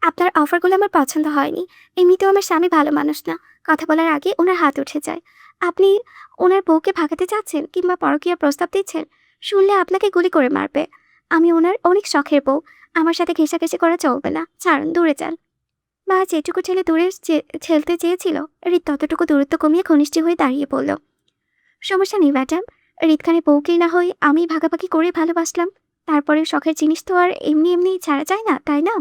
আপনার অফারগুলো আমার পছন্দ হয়নি। এমনিতেও আমার স্বামী ভালো মানুষ না। কথা বলার আগে ওনার হাত উঠে যায়। আপনি ওনার বউকে ভাগাতে চাচ্ছেন কিংবা পরকীয়ার প্রস্তাব দিচ্ছেন, শুনলে আপনাকে গুলি করে মারবে। আমি ওনার অনেক শখের বউ, আমার সাথে ঘেঁষাঘেঁষি করা চলবে না, ছাড়ুন, দূরে যান। মা যেটুকু ছেলে দূরে ঠেলতে চেয়েছিল, হৃদ ততটুকু দূরত্ব কমিয়ে ঘনিষ্ঠ হয়ে দাঁড়িয়ে পড়ল। সমস্যা নেই ম্যাডাম, হৃদখানে বউকেই না হয় আমি ভাগাভাগি করে ভালোবাসলাম, তারপরে শখের জিনিস তো আর এমনি এমনি ছাড়া যায় না, তাই না?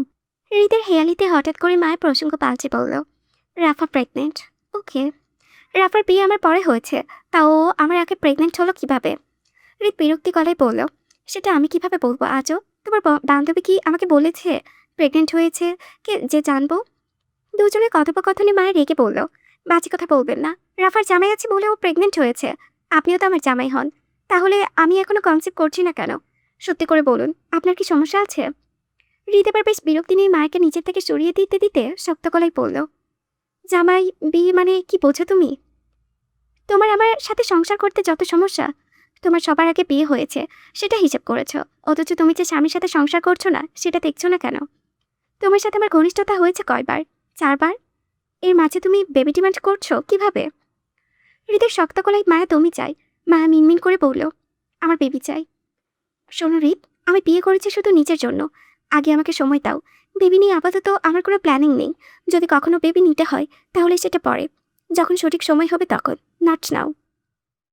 হৃদের হেয়ালিতে হঠাৎ করে মায়ের প্রসঙ্গ পাল্টে বলল, রাফা প্রেগনেন্ট। ওকে, রাফার বিয়ে আমার পরে হয়েছে, তাও আমার আগে প্রেগনেন্ট হলো কিভাবে? হৃদ বিরক্তি গলায় বলল, সেটা আমি কিভাবে বলবো আজও? তোমার বান্ধবী কি আমাকে বলেছে প্রেগনেন্ট হয়েছে? কে যে জানবো? দুজনের কথোপকথনে মায়ের রেগে বলল, বাজে কথা বলবেন না। রাফার জামাই আছে বলে ও প্রেগনেন্ট হয়েছে, আপনিও তো আমার জামাই হন। তাহলে আমি এখনো কনসেপ্ট করছি না কেন? সত্যি করে বলুন, আপনার কি সমস্যা আছে? হৃদ এবার বেশ বিরক্তি নিয়ে মায়েকে নিচের থেকে সরিয়ে দিতে দিতে শক্ত গলায় বলল, জামাই বিয়ে মানে কি বোঝো তুমি? তোমার আমার সাথে সংসার করতে যত সমস্যা, তোমার সবার আগে বিয়ে হয়েছে সেটা হিসেব করেছো, অথচ তুমি যে স্বামীর সাথে সংসার করছো না সেটা দেখছো না কেন? তোমার সাথে আমার ঘনিষ্ঠতা হয়েছে কয়বার? 4বার। এর মাঝে তুমি বেবি ডিমান্ড করছো কিভাবে? হৃদের শক্ত গলায় মায়া দমই চায়। মায়া মিনমিন করে বলল, আমার বেবি চাই। শোনো হৃদ, আমি বিয়ে করেছি শুধু নিজের জন্য, আগে আমাকে সময় দাও। বেবি নিয়ে আপাতত আমার কোনো প্ল্যানিং নেই। যদি কখনো বেবি নিতে হয় তাহলে সেটা পরে, যখন সঠিক সময় হবে তখন, নট নাও।